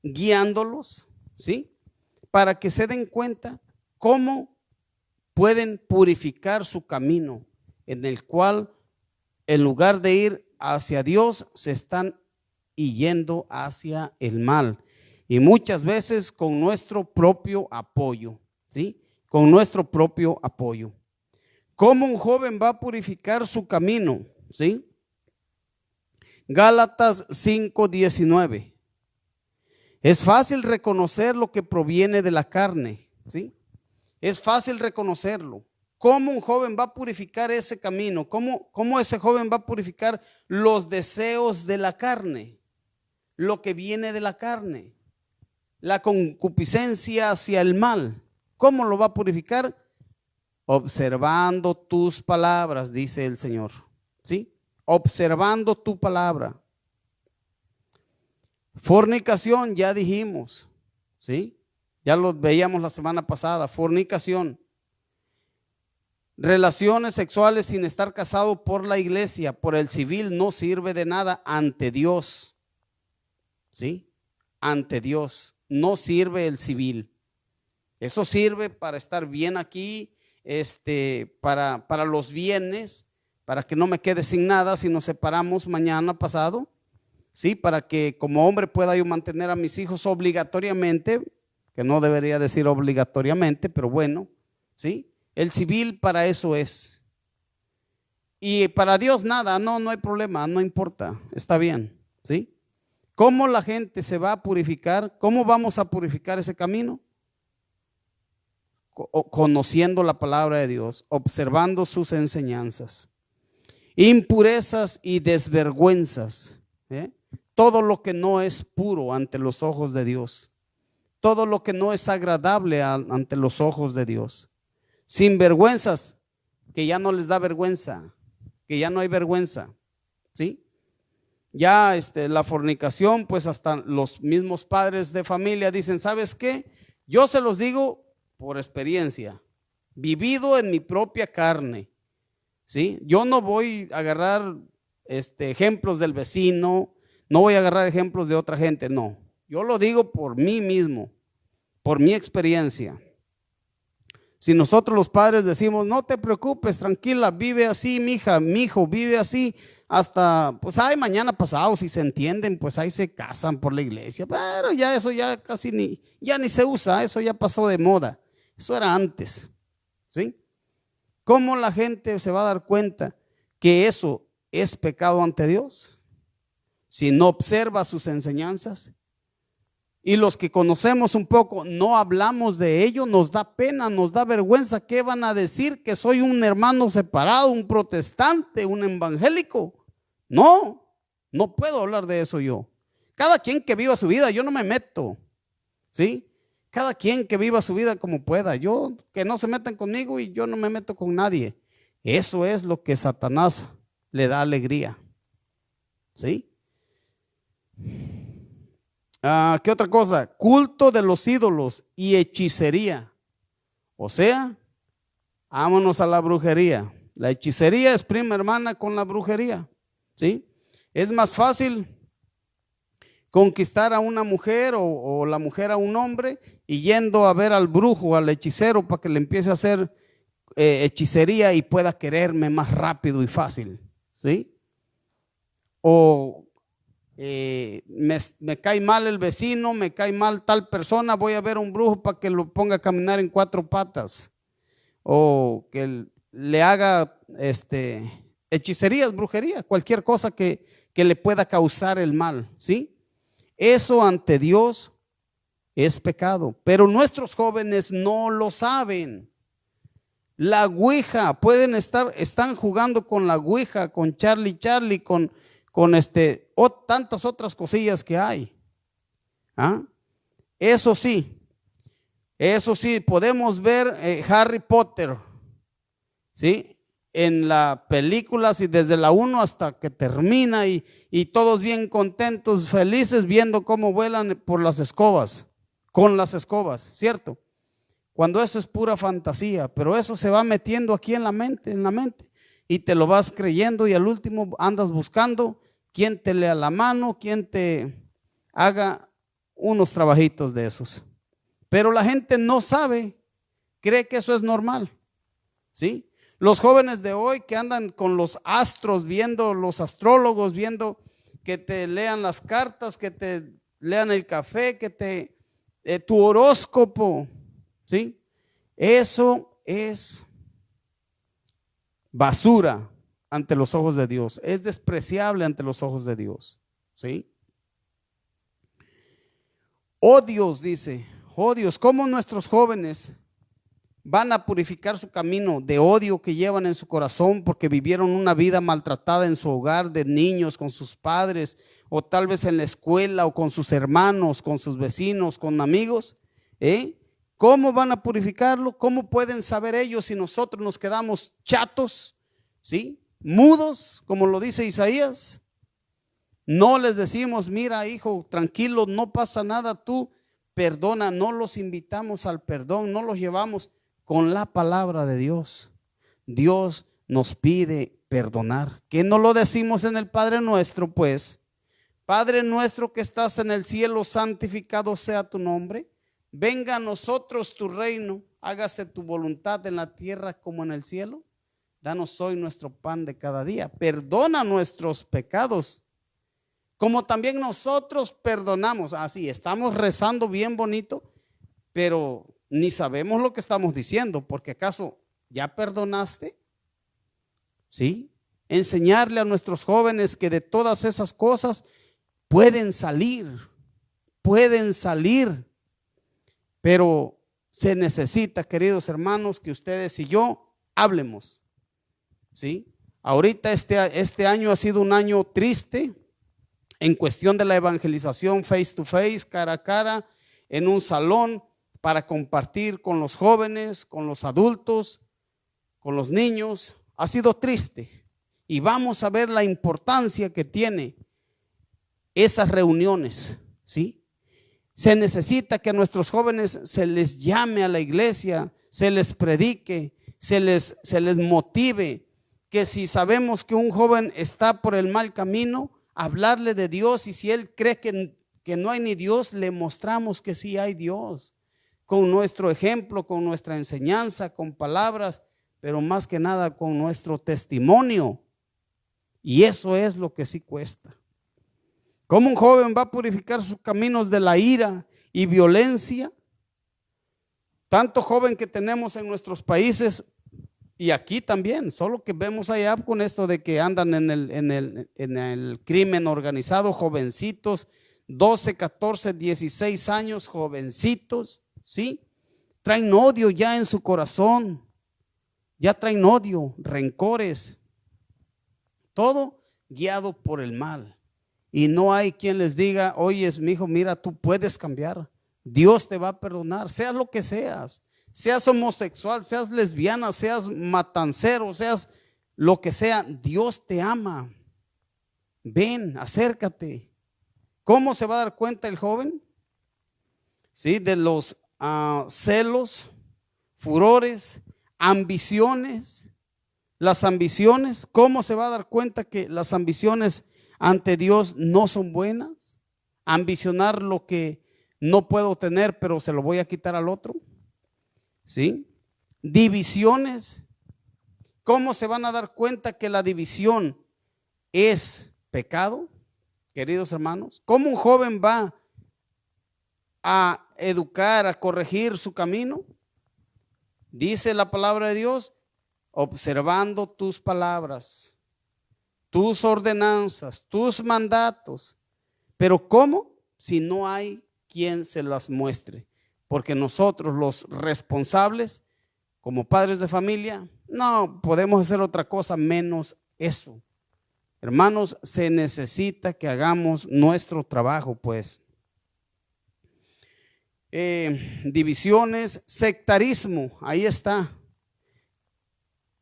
guiándolos, ¿sí? Para que se den cuenta cómo pueden purificar su camino, en el cual en lugar de ir hacia Dios se están yendo hacia el mal, y muchas veces con nuestro propio apoyo, ¿sí? Con nuestro propio apoyo. ¿Cómo un joven va a purificar su camino? ¿Sí? Gálatas 5:19. Es fácil reconocer lo que proviene de la carne, ¿sí? Es fácil reconocerlo. ¿Cómo un joven va a purificar ese camino? ¿Cómo ese joven va a purificar los deseos de la carne? Lo que viene de la carne, la concupiscencia hacia el mal. ¿Cómo lo va a purificar? Observando tus palabras, dice el Señor, ¿sí? Observando tu palabra. Fornicación, ya dijimos, ¿sí? Ya lo veíamos la semana pasada. Fornicación. Relaciones sexuales sin estar casado por la iglesia, por el civil, no sirve de nada ante Dios. ¿Sí? Ante Dios. No sirve el civil. Eso sirve para estar bien aquí, para los bienes, para que no me quede sin nada si nos separamos mañana pasado. Sí, para que como hombre pueda yo mantener a mis hijos obligatoriamente, que no debería decir obligatoriamente, pero bueno, ¿sí? El civil para eso es. Y para Dios nada, no hay problema, no importa, está bien, ¿sí? ¿Cómo la gente se va a purificar? ¿Cómo vamos a purificar ese camino? Conociendo la palabra de Dios, observando sus enseñanzas. Impurezas y desvergüenzas, todo lo que no es puro ante los ojos de Dios, todo lo que no es agradable ante los ojos de Dios. Sinvergüenzas, que ya no les da vergüenza, que ya no hay vergüenza, ¿sí? Ya la fornicación, pues hasta los mismos padres de familia dicen, ¿sabes qué? Yo se los digo por experiencia, vivido en mi propia carne, ¿sí? Yo no voy a agarrar ejemplos del vecino, no voy a agarrar ejemplos de otra gente, no. Yo lo digo por mí mismo, por mi experiencia. Si nosotros los padres decimos, no te preocupes, tranquila, vive así, mija, mijo, vive así, hasta, pues, mañana pasado, si se entienden, pues ahí se casan por la iglesia, pero ya eso ya casi ni se usa, eso ya pasó de moda, eso era antes, ¿sí? ¿Cómo la gente se va a dar cuenta que eso es pecado ante Dios? Si no observa sus enseñanzas. Y los que conocemos un poco, no hablamos de ello, nos da pena, nos da vergüenza. ¿Qué van a decir? ¿Que soy un hermano separado, un protestante, un evangélico? No puedo hablar de eso yo. Cada quien que viva su vida, yo no me meto, ¿sí? Cada quien que viva su vida como pueda. Yo, que no se metan conmigo y yo no me meto con nadie. Eso es lo que Satanás le da alegría, ¿sí? ¿Qué otra cosa? Culto de los ídolos y hechicería. O sea, vámonos a la brujería. La hechicería es prima hermana con la brujería, ¿sí? Es más fácil conquistar a una mujer o la mujer a un hombre y yendo a ver al brujo, al hechicero, para que le empiece a hacer hechicería y pueda quererme más rápido y fácil, ¿sí? O me cae mal el vecino, me cae mal tal persona, voy a ver a un brujo para que lo ponga a caminar en 4 patas, o que le haga hechicerías, brujería, cualquier cosa que le pueda causar el mal, ¿sí? Eso ante Dios es pecado, pero nuestros jóvenes no lo saben. La ouija, están jugando con la ouija, con Charlie, con tantas otras cosillas que hay. Eso sí, podemos ver Harry Potter, ¿sí? En la película, sí, desde la 1 hasta que termina y todos bien contentos, felices, viendo cómo vuelan por las escobas, con las escobas, ¿cierto? Cuando eso es pura fantasía, pero eso se va metiendo aquí en la mente, y te lo vas creyendo y al último andas buscando quién te lea la mano, quién te haga unos trabajitos de esos. Pero la gente no sabe, cree que eso es normal, ¿sí? Los jóvenes de hoy que andan con los astros, viendo los astrólogos, viendo que te lean las cartas, que te lean el café, que tu horóscopo, ¿sí? Eso es basura ante los ojos de Dios, es despreciable ante los ojos de Dios, ¿sí? Odios, dice, odios, ¿cómo nuestros jóvenes van a purificar su camino de odio que llevan en su corazón porque vivieron una vida maltratada en su hogar de niños, con sus padres, o tal vez en la escuela, o con sus hermanos, con sus vecinos, con amigos? ¿Cómo van a purificarlo? ¿Cómo pueden saber ellos si nosotros nos quedamos chatos, ¿sí? Mudos, como lo dice Isaías? No les decimos, mira hijo, tranquilo, no pasa nada, tú perdona, no los invitamos al perdón, no los llevamos con la palabra de Dios. Dios nos pide perdonar. ¿Qué no lo decimos en el Padre Nuestro? Pues, Padre nuestro que estás en el cielo, santificado sea tu nombre. Venga a nosotros tu reino, hágase tu voluntad en la tierra como en el cielo. Danos hoy nuestro pan de cada día. Perdona nuestros pecados, como también nosotros perdonamos. Así, estamos rezando bien bonito, pero ni sabemos lo que estamos diciendo, porque ¿acaso ya perdonaste? ¿Sí? Enseñarle a nuestros jóvenes que de todas esas cosas pueden salir, pero se necesita, queridos hermanos, que ustedes y yo hablemos. ¿Sí? Ahorita este año ha sido un año triste en cuestión de la evangelización face to face, cara a cara, en un salón para compartir con los jóvenes, con los adultos, con los niños. Ha sido triste y vamos a ver la importancia que tiene esas reuniones, ¿sí? Se necesita que a nuestros jóvenes se les llame a la iglesia, se les predique, se les motive, que si sabemos que un joven está por el mal camino, hablarle de Dios, y si él cree que no hay ni Dios, le mostramos que sí hay Dios, con nuestro ejemplo, con nuestra enseñanza, con palabras, pero más que nada con nuestro testimonio. Y eso es lo que sí cuesta. ¿Cómo un joven va a purificar sus caminos de la ira y violencia? Tanto joven que tenemos en nuestros países y aquí también, solo que vemos allá con esto de que andan en el crimen organizado, jovencitos, 12, 14, 16 años, jovencitos, ¿sí? Traen odio ya en su corazón, ya traen odio, rencores, todo guiado por el mal. Y no hay quien les diga, oye, mi hijo, mira, tú puedes cambiar, Dios te va a perdonar, seas lo que seas. Seas homosexual, seas lesbiana, seas matancero, seas lo que sea, Dios te ama. Ven, acércate. ¿Cómo se va a dar cuenta el joven? Sí, de los celos, furores, ambiciones. Las ambiciones, ¿cómo se va a dar cuenta que las ambiciones ante Dios no son buenas? Ambicionar lo que no puedo tener, pero se lo voy a quitar al otro. ¿Sí? Divisiones. ¿Cómo se van a dar cuenta que la división es pecado, queridos hermanos? ¿Cómo un joven va a educar, a corregir su camino? Dice la palabra de Dios, observando tus palabras, tus ordenanzas, tus mandatos. Pero ¿cómo? Si no hay quien se las muestre. Porque nosotros los responsables, como padres de familia, no podemos hacer otra cosa menos eso. Hermanos, se necesita que hagamos nuestro trabajo, pues. Divisiones, sectarismo, ahí está.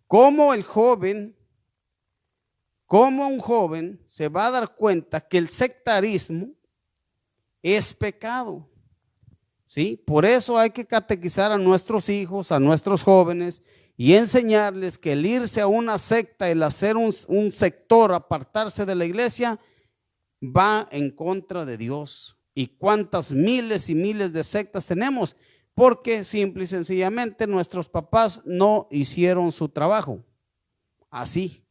¿Cómo un joven se va a dar cuenta que el sectarismo es pecado? ¿Sí? Por eso hay que catequizar a nuestros hijos, a nuestros jóvenes y enseñarles que el irse a una secta, el hacer un sector, apartarse de la iglesia, va en contra de Dios. ¿Y cuántas miles y miles de sectas tenemos? Porque simple y sencillamente nuestros papás no hicieron su trabajo. Así.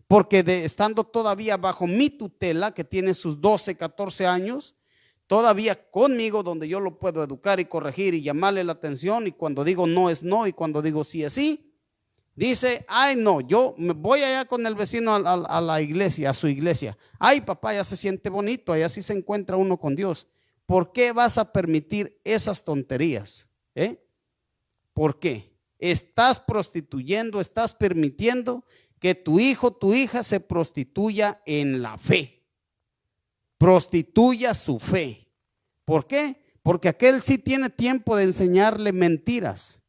Porque estando todavía bajo mi tutela, que tiene sus 12, 14 años, todavía conmigo, donde yo lo puedo educar y corregir y llamarle la atención, y cuando digo no es no y cuando digo sí es sí, dice, ay no, yo me voy allá con el vecino a la iglesia, a su iglesia. Ay papá, ya se siente bonito, allá sí se encuentra uno con Dios. ¿Por qué vas a permitir esas tonterías? ¿Por qué? Estás prostituyendo, estás permitiendo que tu hijo, tu hija se prostituya en la fe. Prostituya su fe. ¿Por qué? Porque aquel sí tiene tiempo de enseñarle mentiras.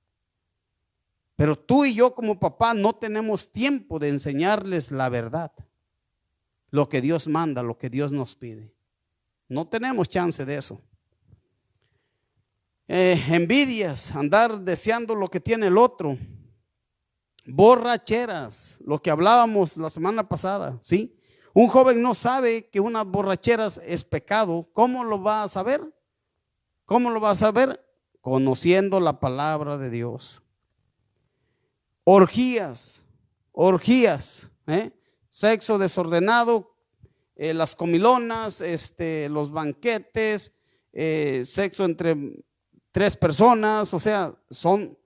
Pero tú y yo como papá no tenemos tiempo de enseñarles la verdad. Lo que Dios manda, lo que Dios nos pide. No tenemos chance de eso. envidias, andar deseando lo que tiene el otro, borracheras, lo que hablábamos la semana pasada, ¿sí? Un joven no sabe que unas borracheras es pecado. ¿Cómo lo va a saber? ¿Cómo lo va a saber? Conociendo la palabra de Dios. Orgías, sexo desordenado, las comilonas, los banquetes, sexo entre 3 personas, o sea, son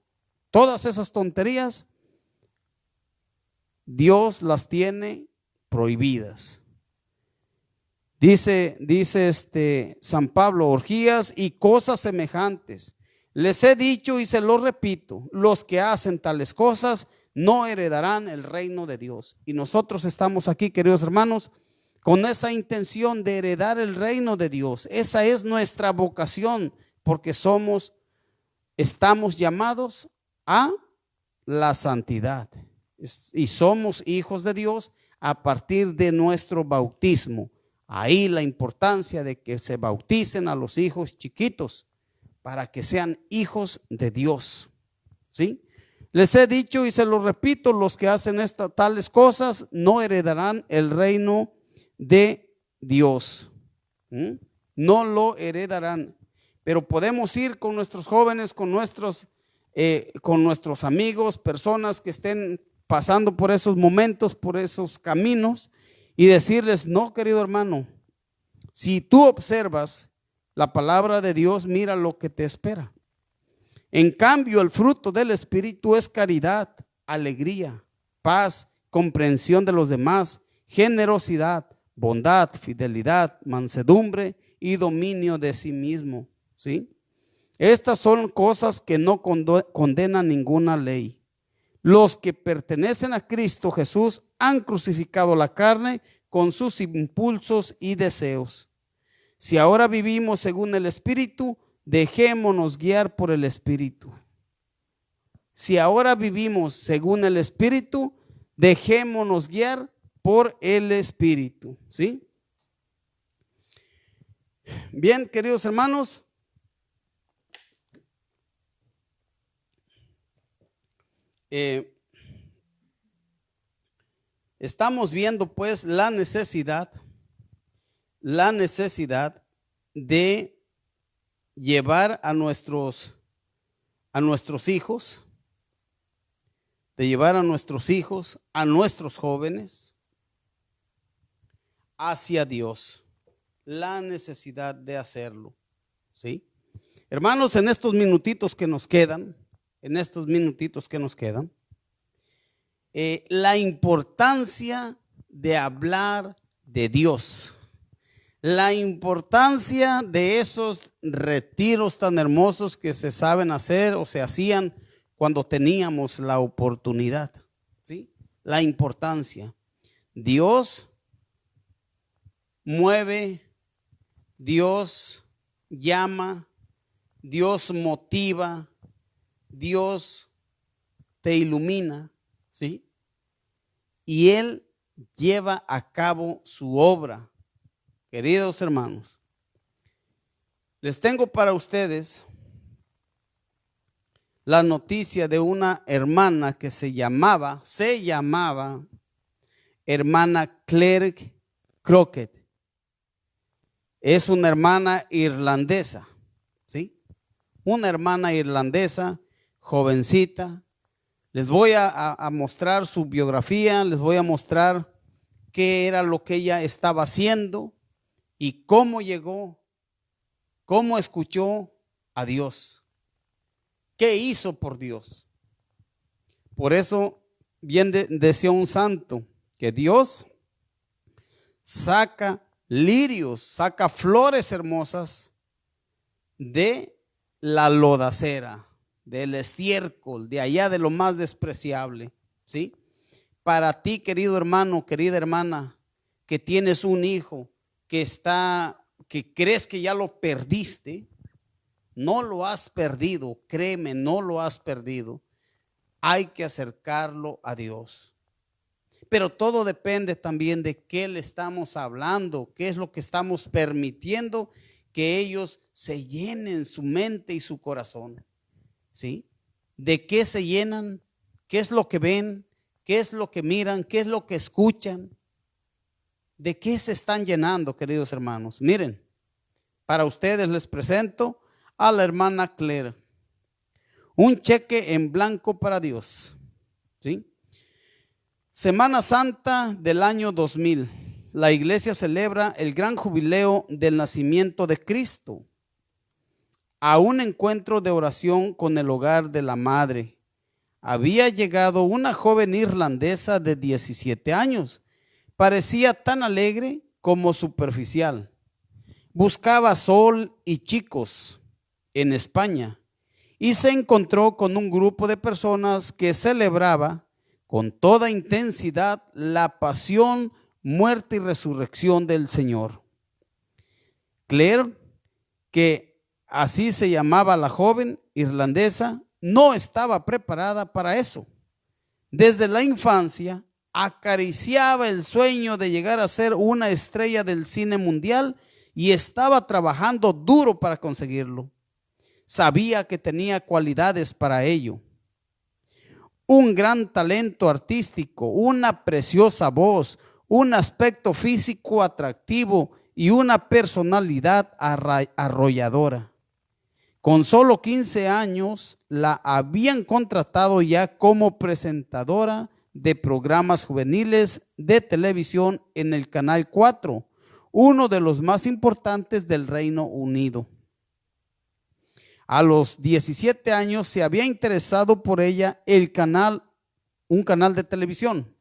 todas esas tonterías. Dios las tiene prohibidas. Dice San Pablo, orgías y cosas semejantes. Les he dicho y se lo repito, los que hacen tales cosas no heredarán el reino de Dios. Y nosotros estamos aquí, queridos hermanos, con esa intención de heredar el reino de Dios. Esa es nuestra vocación, porque estamos llamados a la santidad. Y somos hijos de Dios a partir de nuestro bautismo. Ahí la importancia de que se bauticen a los hijos chiquitos para que sean hijos de Dios. ¿Sí? Les he dicho y se lo repito, los que hacen tales cosas no heredarán el reino de Dios. No lo heredarán. Pero podemos ir con nuestros jóvenes, con nuestros amigos, personas que estén pasando por esos momentos, por esos caminos, y decirles, no, querido hermano, si tú observas la palabra de Dios, mira lo que te espera. En cambio, el fruto del Espíritu es caridad, alegría, paz, comprensión de los demás, generosidad, bondad, fidelidad, mansedumbre y dominio de sí mismo. ¿Sí? Estas son cosas que no condenan ninguna ley. Los que pertenecen a Cristo Jesús han crucificado la carne con sus impulsos y deseos. Si ahora vivimos según el Espíritu, dejémonos guiar por el Espíritu. Si ahora vivimos según el Espíritu, dejémonos guiar por el Espíritu. ¿Sí? Bien, queridos hermanos. Estamos viendo pues la necesidad de llevar a nuestros hijos, a nuestros jóvenes hacia Dios. La necesidad de hacerlo. ¿Sí? Hermanos, en estos minutitos que nos quedan, la importancia de hablar de Dios, la importancia de esos retiros tan hermosos que se saben hacer o se hacían cuando teníamos la oportunidad. ¿Sí? La importancia. Dios mueve, Dios llama, Dios motiva, Dios te ilumina, ¿sí? Y Él lleva a cabo su obra. Queridos hermanos, les tengo para ustedes la noticia de una hermana que se llamaba hermana Claire Crockett. Es una hermana irlandesa, ¿sí? Una hermana irlandesa, jovencita. Les voy a mostrar su biografía, les voy a mostrar qué era lo que ella estaba haciendo y cómo llegó, cómo escuchó a Dios, qué hizo por Dios. Por eso bien decía un santo que Dios saca lirios, saca flores hermosas de la lodacera, del estiércol, de allá de lo más despreciable, ¿sí? Para ti, querido hermano, querida hermana, que tienes un hijo que crees que ya lo perdiste, no lo has perdido, créeme, no lo has perdido. Hay que acercarlo a Dios. Pero todo depende también de qué le estamos hablando, qué es lo que estamos permitiendo que ellos se llenen su mente y su corazón. ¿Sí? ¿De qué se llenan? ¿Qué es lo que ven? ¿Qué es lo que miran? ¿Qué es lo que escuchan? ¿De qué se están llenando, queridos hermanos? Miren, para ustedes les presento a la hermana Claire. Un cheque en blanco para Dios. ¿Sí? Semana Santa del año 2000. La iglesia celebra el gran jubileo del nacimiento de Cristo. A un encuentro de oración con el hogar de la madre, había llegado una joven irlandesa de 17 años. Parecía tan alegre como superficial. Buscaba sol y chicos en España y se encontró con un grupo de personas que celebraba con toda intensidad la pasión, muerte y resurrección del Señor. Claire, que así se llamaba la joven irlandesa, no estaba preparada para eso. Desde la infancia acariciaba el sueño de llegar a ser una estrella del cine mundial y estaba trabajando duro para conseguirlo. Sabía que tenía cualidades para ello. Un gran talento artístico, una preciosa voz, un aspecto físico atractivo y una personalidad arrolladora. Con solo 15 años la habían contratado ya como presentadora de programas juveniles de televisión en el Canal 4, uno de los más importantes del Reino Unido. A los 17 años se había interesado por ella un canal de televisión.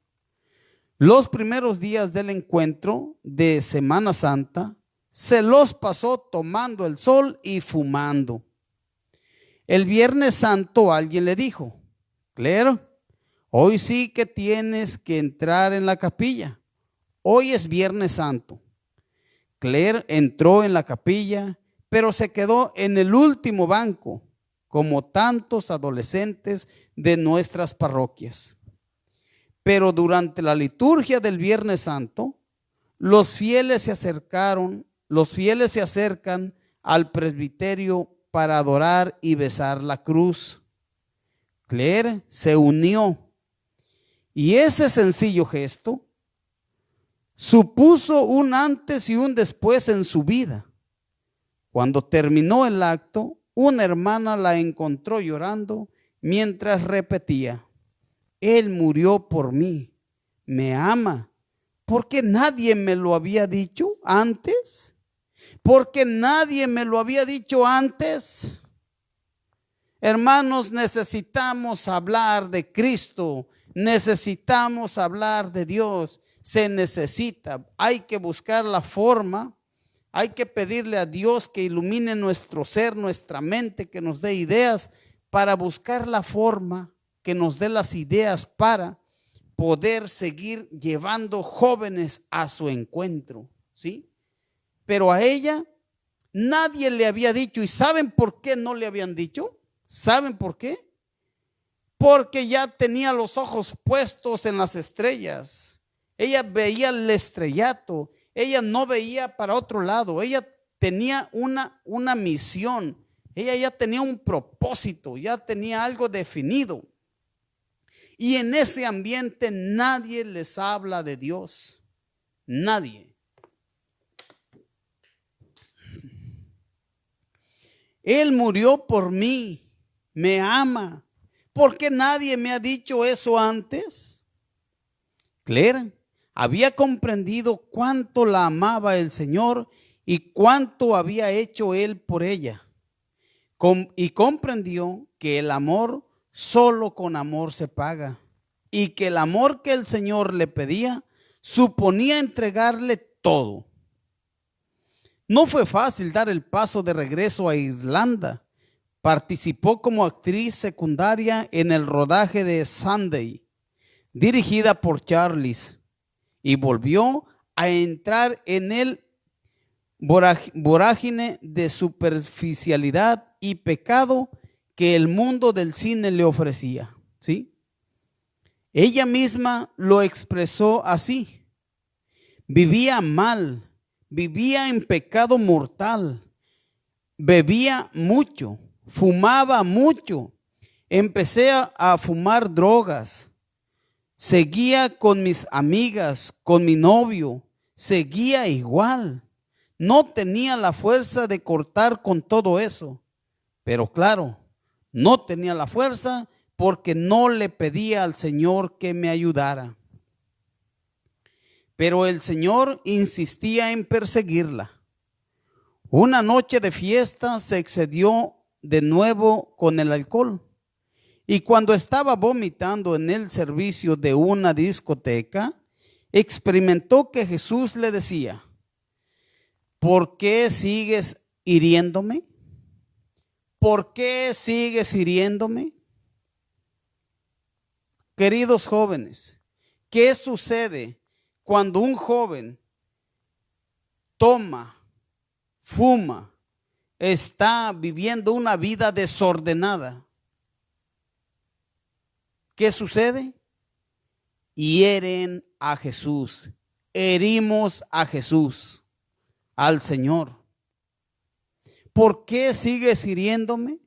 Los primeros días del encuentro de Semana Santa se los pasó tomando el sol y fumando. El Viernes Santo alguien le dijo: Claire, hoy sí que tienes que entrar en la capilla. Hoy es Viernes Santo. Claire entró en la capilla, pero se quedó en el último banco, como tantos adolescentes de nuestras parroquias. Pero durante la liturgia del Viernes Santo, los fieles se acercan al presbiterio para adorar y besar la cruz. Claire se unió y ese sencillo gesto supuso un antes y un después en su vida. Cuando terminó el acto, una hermana la encontró llorando mientras repetía: Él murió por mí, me ama. ¿Por qué nadie me lo había dicho antes? Porque nadie me lo había dicho antes. Hermanos, necesitamos hablar de Cristo, necesitamos hablar de Dios, se necesita, hay que buscar la forma, hay que pedirle a Dios que ilumine nuestro ser, nuestra mente, que nos dé ideas para buscar la forma, que nos dé las ideas para poder seguir llevando jóvenes a su encuentro, ¿sí? Pero a ella nadie le había dicho. ¿Y saben por qué no le habían dicho? ¿Saben por qué? Porque ya tenía los ojos puestos en las estrellas. Ella veía el estrellato. Ella no veía para otro lado. Ella tenía una misión. Ella ya tenía un propósito. Ya tenía algo definido. Y en ese ambiente nadie les habla de Dios. Nadie. Él murió por mí, me ama. ¿Por qué nadie me ha dicho eso antes? Claire había comprendido cuánto la amaba el Señor y cuánto había hecho Él por ella. Y comprendió que el amor solo con amor se paga y que el amor que el Señor le pedía suponía entregarle todo. No fue fácil dar el paso de regreso a Irlanda. Participó como actriz secundaria en el rodaje de Sunday, dirigida por Charlize, y volvió a entrar en el vorágine de superficialidad y pecado que el mundo del cine le ofrecía, ¿sí? Ella misma lo expresó así: vivía mal, vivía en pecado mortal, bebía mucho, fumaba mucho. Empecé a fumar drogas. Seguía con mis amigas, con mi novio. Seguía igual. No tenía la fuerza de cortar con todo eso. Pero claro, no tenía la fuerza porque no le pedía al Señor que me ayudara. Pero el Señor insistía en perseguirla. Una noche de fiesta se excedió de nuevo con el alcohol. Y cuando estaba vomitando en el servicio de una discoteca, experimentó que Jesús le decía: ¿por qué sigues hiriéndome? ¿Por qué sigues hiriéndome? Queridos jóvenes, ¿qué sucede cuando un joven toma, fuma, está viviendo una vida desordenada? ¿Qué sucede? Hieren a Jesús, herimos a Jesús, al Señor. ¿Por qué sigues hiriéndome?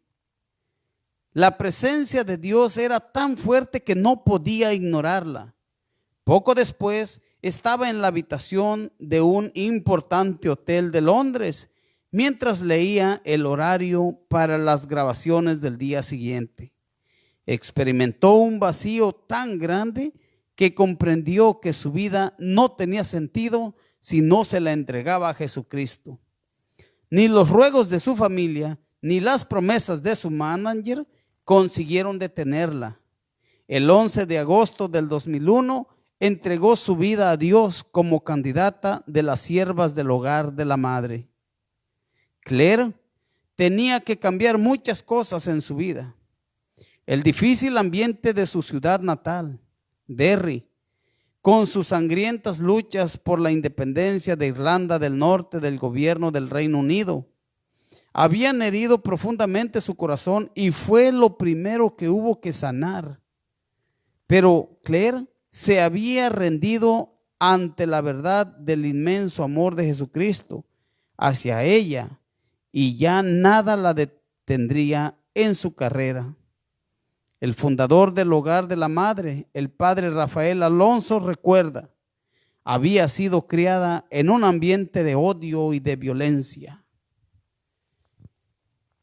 La presencia de Dios era tan fuerte que no podía ignorarla. Poco después estaba en la habitación de un importante hotel de Londres mientras leía el horario para las grabaciones del día siguiente. Experimentó un vacío tan grande que comprendió que su vida no tenía sentido si no se la entregaba a Jesucristo. Ni los ruegos de su familia, ni las promesas de su manager consiguieron detenerla. El 11 de agosto del 2001 entregó su vida a Dios como candidata de las siervas del hogar de la madre. Claire tenía que cambiar muchas cosas en su vida. El difícil ambiente de su ciudad natal, Derry, con sus sangrientas luchas por la independencia de Irlanda del Norte del gobierno del Reino Unido, habían herido profundamente su corazón y fue lo primero que hubo que sanar. Pero Claire se había rendido ante la verdad del inmenso amor de Jesucristo hacia ella y ya nada la detendría en su carrera. El fundador del hogar de la madre, el padre Rafael Alonso, recuerda: había sido criada en un ambiente de odio y de violencia.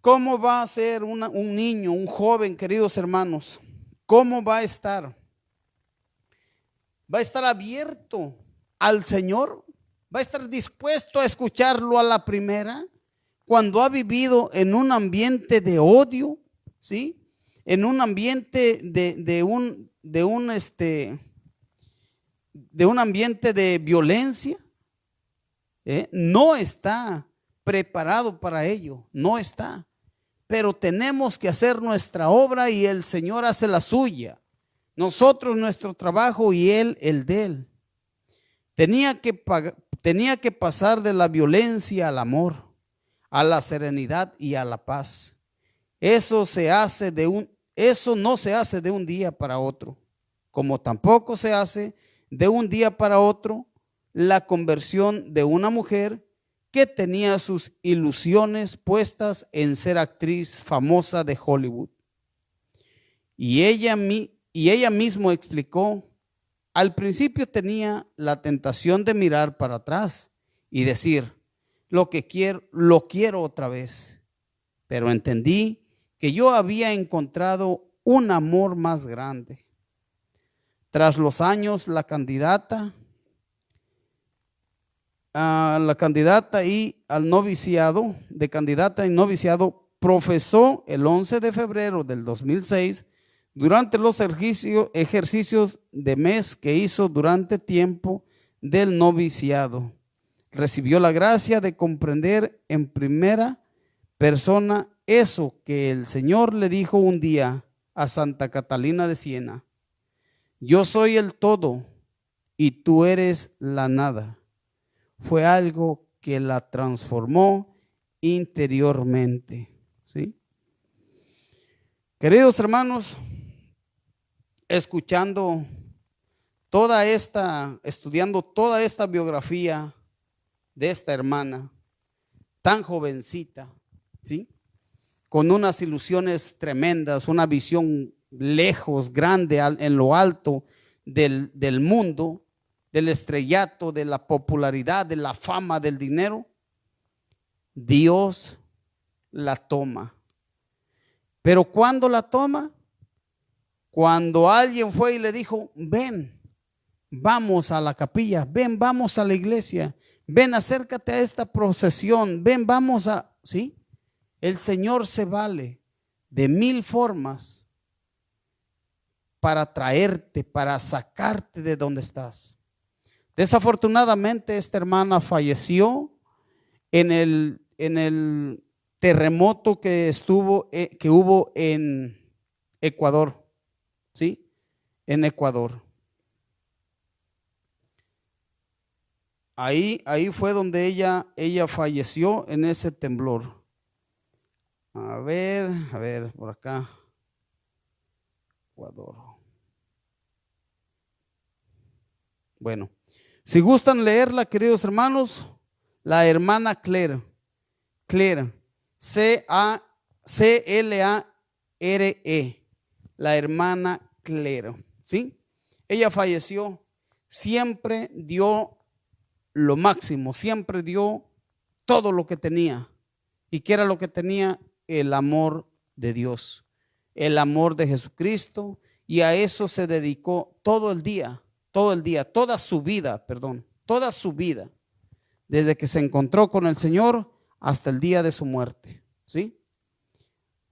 ¿Cómo va a ser un niño, un joven, queridos hermanos? ¿Cómo va a estar? ¿Va a estar abierto al Señor? ¿Va a estar dispuesto a escucharlo a la primera? Cuando ha vivido en un ambiente de odio, ¿sí? En un ambiente de un ambiente de violencia, no está preparado para ello, no está. Pero tenemos que hacer nuestra obra y el Señor hace la suya. Nosotros nuestro trabajo y Él el de Él. Tenía que pasar de la violencia al amor, a la serenidad y a la paz. Eso no se hace de un día para otro, como tampoco se hace de un día para otro la conversión de una mujer que tenía sus ilusiones puestas en ser actriz famosa de Hollywood. Y ella misma explicó: al principio tenía la tentación de mirar para atrás y decir, lo quiero otra vez. Pero entendí que yo había encontrado un amor más grande. Tras los años, la candidata y noviciado profesó el 11 de febrero del 2006 durante los ejercicios de mes que hizo durante tiempo del noviciado. Recibió la gracia de comprender en primera persona eso que el Señor le dijo un día a Santa Catalina de Siena: yo soy el todo y tú eres la nada. Fue algo que la transformó interiormente, ¿sí? Queridos hermanos, estudiando toda esta biografía de esta hermana tan jovencita, ¿sí? Con unas ilusiones tremendas, una visión lejos, grande, en lo alto del mundo, del estrellato, de la popularidad, de la fama, del dinero. Dios la toma. Pero ¿cuándo la toma? Cuando alguien fue y le dijo, ven, vamos a la capilla, ven, vamos a la iglesia, ven, acércate a esta procesión, ven, vamos a, ¿sí? El Señor se vale de 1000 formas para traerte, para sacarte de donde estás. Desafortunadamente, esta hermana falleció en el terremoto que hubo en Ecuador, ¿sí? En Ecuador. Ahí fue donde ella falleció en ese temblor. A ver, por acá. Ecuador. Bueno, si gustan leerla, queridos hermanos, la hermana Claire, C-L-A-R-E, la hermana Claire, ¿sí? Ella falleció, siempre dio lo máximo, siempre dio todo lo que tenía. ¿Y qué era lo que tenía? El amor de Dios, el amor de Jesucristo, y a eso se dedicó todo el día, toda su vida, desde que se encontró con el Señor hasta el día de su muerte, ¿sí?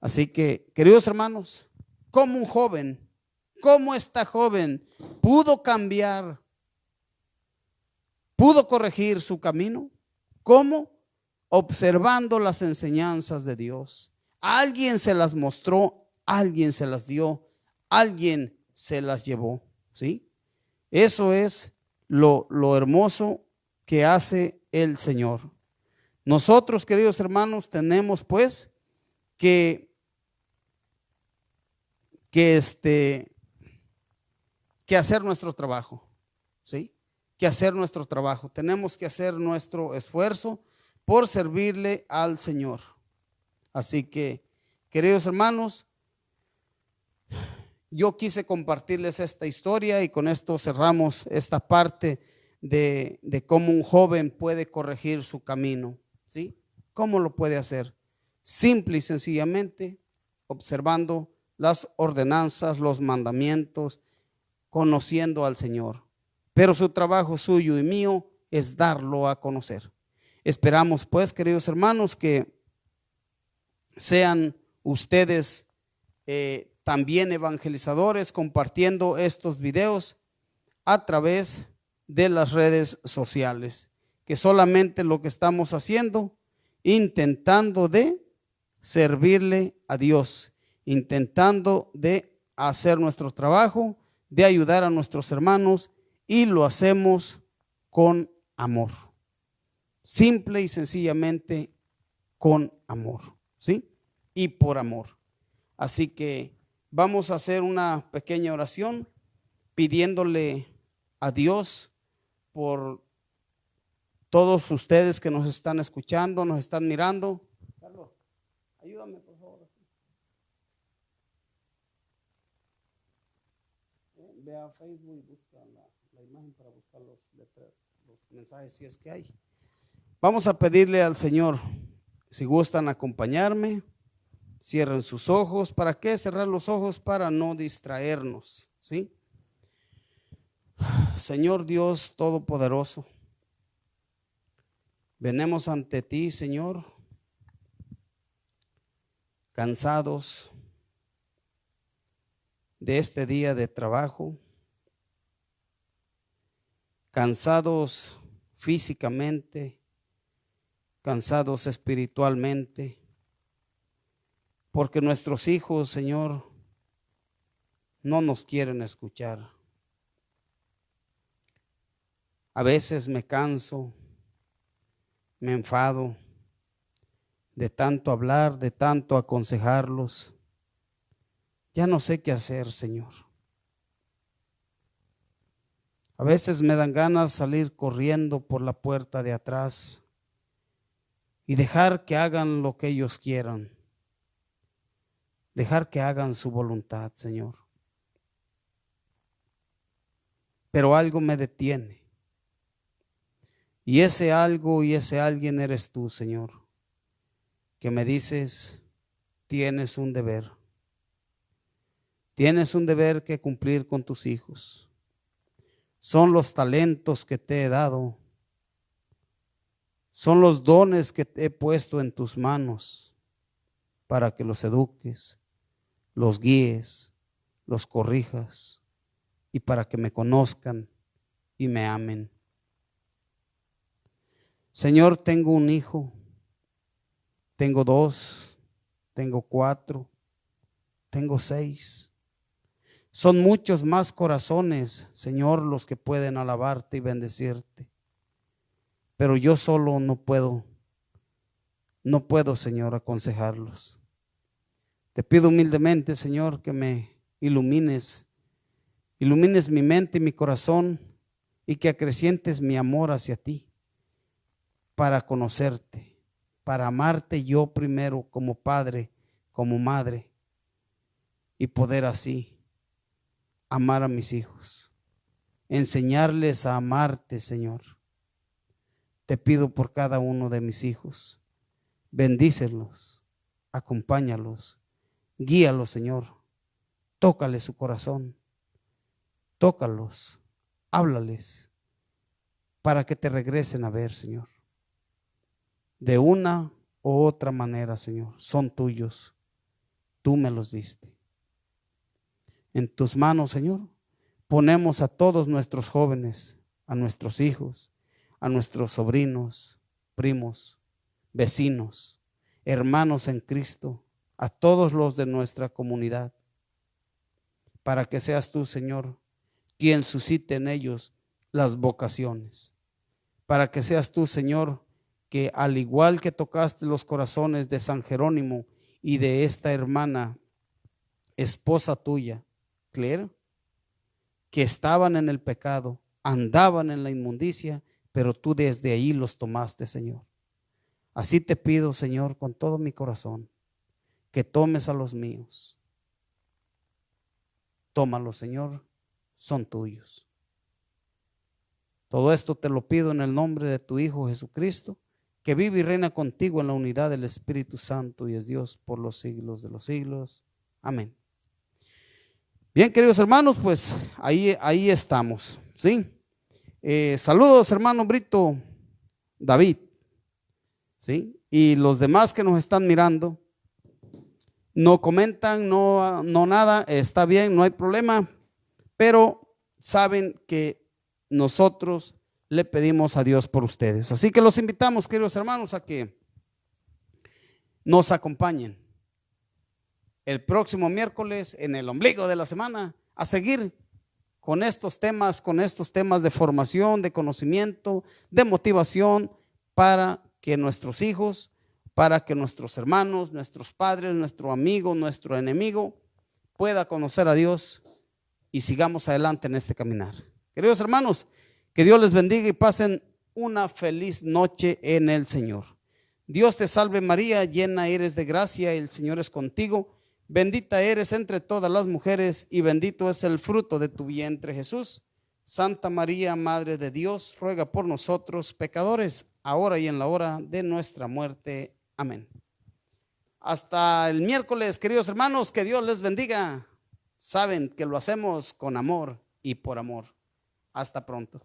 Así que, queridos hermanos, como un joven, como esta joven pudo cambiar, pudo corregir su camino, ¿cómo? Observando las enseñanzas de Dios. Alguien se las mostró, alguien se las dio, alguien se las llevó, ¿sí? Eso es lo hermoso que hace el Señor. Nosotros, queridos hermanos, tenemos pues que hacer nuestro trabajo, ¿sí? Que hacer nuestro trabajo. Tenemos que hacer nuestro esfuerzo por servirle al Señor. Así que, queridos hermanos, yo quise compartirles esta historia y con esto cerramos esta parte de cómo un joven puede corregir su camino, ¿sí? ¿Cómo lo puede hacer? Simple y sencillamente observando las ordenanzas, los mandamientos, conociendo al Señor. Pero su trabajo suyo y mío es darlo a conocer. Esperamos pues, queridos hermanos, que sean ustedes también evangelizadores, compartiendo estos videos a través de las redes sociales, que solamente lo que estamos haciendo, intentando de servirle a Dios, intentando de hacer nuestro trabajo, de ayudar a nuestros hermanos, y lo hacemos con amor, simple y sencillamente con amor, ¿sí? Y por amor. Así que vamos a hacer una pequeña oración pidiéndole a Dios por todos ustedes que nos están escuchando, nos están mirando. Carlos, ayúdame por favor. Ve a Facebook y busca la imagen para buscar los mensajes si es que hay. Vamos a pedirle al Señor, si gustan acompañarme, cierren sus ojos. ¿Para qué cerrar los ojos? Para no distraernos, ¿sí? Señor Dios Todopoderoso, venimos ante ti, Señor, cansados de este día de trabajo, cansados físicamente, cansados espiritualmente, porque nuestros hijos, Señor, no nos quieren escuchar. A veces me canso, me enfado de tanto hablar, de tanto aconsejarlos. Ya no sé qué hacer, Señor. A veces me dan ganas de salir corriendo por la puerta de atrás y dejar que hagan lo que ellos quieran. Dejar que hagan su voluntad, Señor. Pero algo me detiene. Y ese algo y ese alguien eres tú, Señor, que me dices, tienes un deber. Tienes un deber que cumplir con tus hijos. Son los talentos que te he dado. Son los dones que te he puesto en tus manos para que los eduques, los guíes, los corrijas y para que me conozcan y me amen. Señor, tengo un hijo, tengo 2, tengo 4, tengo 6. Son muchos más corazones, Señor, los que pueden alabarte y bendecirte. Pero yo solo no puedo, Señor, aconsejarlos. Te pido humildemente, Señor, que me ilumines mi mente y mi corazón y que acrecientes mi amor hacia ti para conocerte, para amarte yo primero como padre, como madre y poder así amar a mis hijos, enseñarles a amarte, Señor. Te pido por cada uno de mis hijos, bendícelos, acompáñalos, guíalos, Señor, tócale su corazón, tócalos, háblales para que te regresen a ver, Señor. De una u otra manera, Señor, son tuyos, tú me los diste. En tus manos, Señor, ponemos a todos nuestros jóvenes, a nuestros hijos, a nuestros sobrinos, primos, vecinos, hermanos en Cristo, a todos los de nuestra comunidad, para que seas tú, Señor, quien suscite en ellos las vocaciones, para que seas tú, Señor, que al igual que tocaste los corazones de San Jerónimo y de esta hermana, esposa tuya, Claire, que estaban en el pecado, andaban en la inmundicia, pero tú desde ahí los tomaste, Señor. Así te pido, Señor, con todo mi corazón, que tomes a los míos. Tómalos, Señor, son tuyos. Todo esto te lo pido en el nombre de tu Hijo Jesucristo, que vive y reina contigo en la unidad del Espíritu Santo y es Dios por los siglos de los siglos. Amén. Bien, queridos hermanos, pues ahí estamos, ¿sí? Saludos, hermano Brito David, ¿sí? Y los demás que nos están mirando, no comentan, no nada, está bien, no hay problema, pero saben que nosotros le pedimos a Dios por ustedes. Así que los invitamos, queridos hermanos, a que nos acompañen el próximo miércoles en el ombligo de la semana a seguir con estos temas de formación, de conocimiento, de motivación para que nuestros hijos, para que nuestros hermanos, nuestros padres, nuestro amigo, nuestro enemigo pueda conocer a Dios y sigamos adelante en este caminar. Queridos hermanos, que Dios les bendiga y pasen una feliz noche en el Señor. Dios te salve María, llena eres de gracia, el Señor es contigo. Bendita eres entre todas las mujeres y bendito es el fruto de tu vientre, Jesús. Santa María, Madre de Dios, ruega por nosotros pecadores, ahora y en la hora de nuestra muerte. Amén. Hasta el miércoles, queridos hermanos, que Dios les bendiga. Saben que lo hacemos con amor y por amor. Hasta pronto.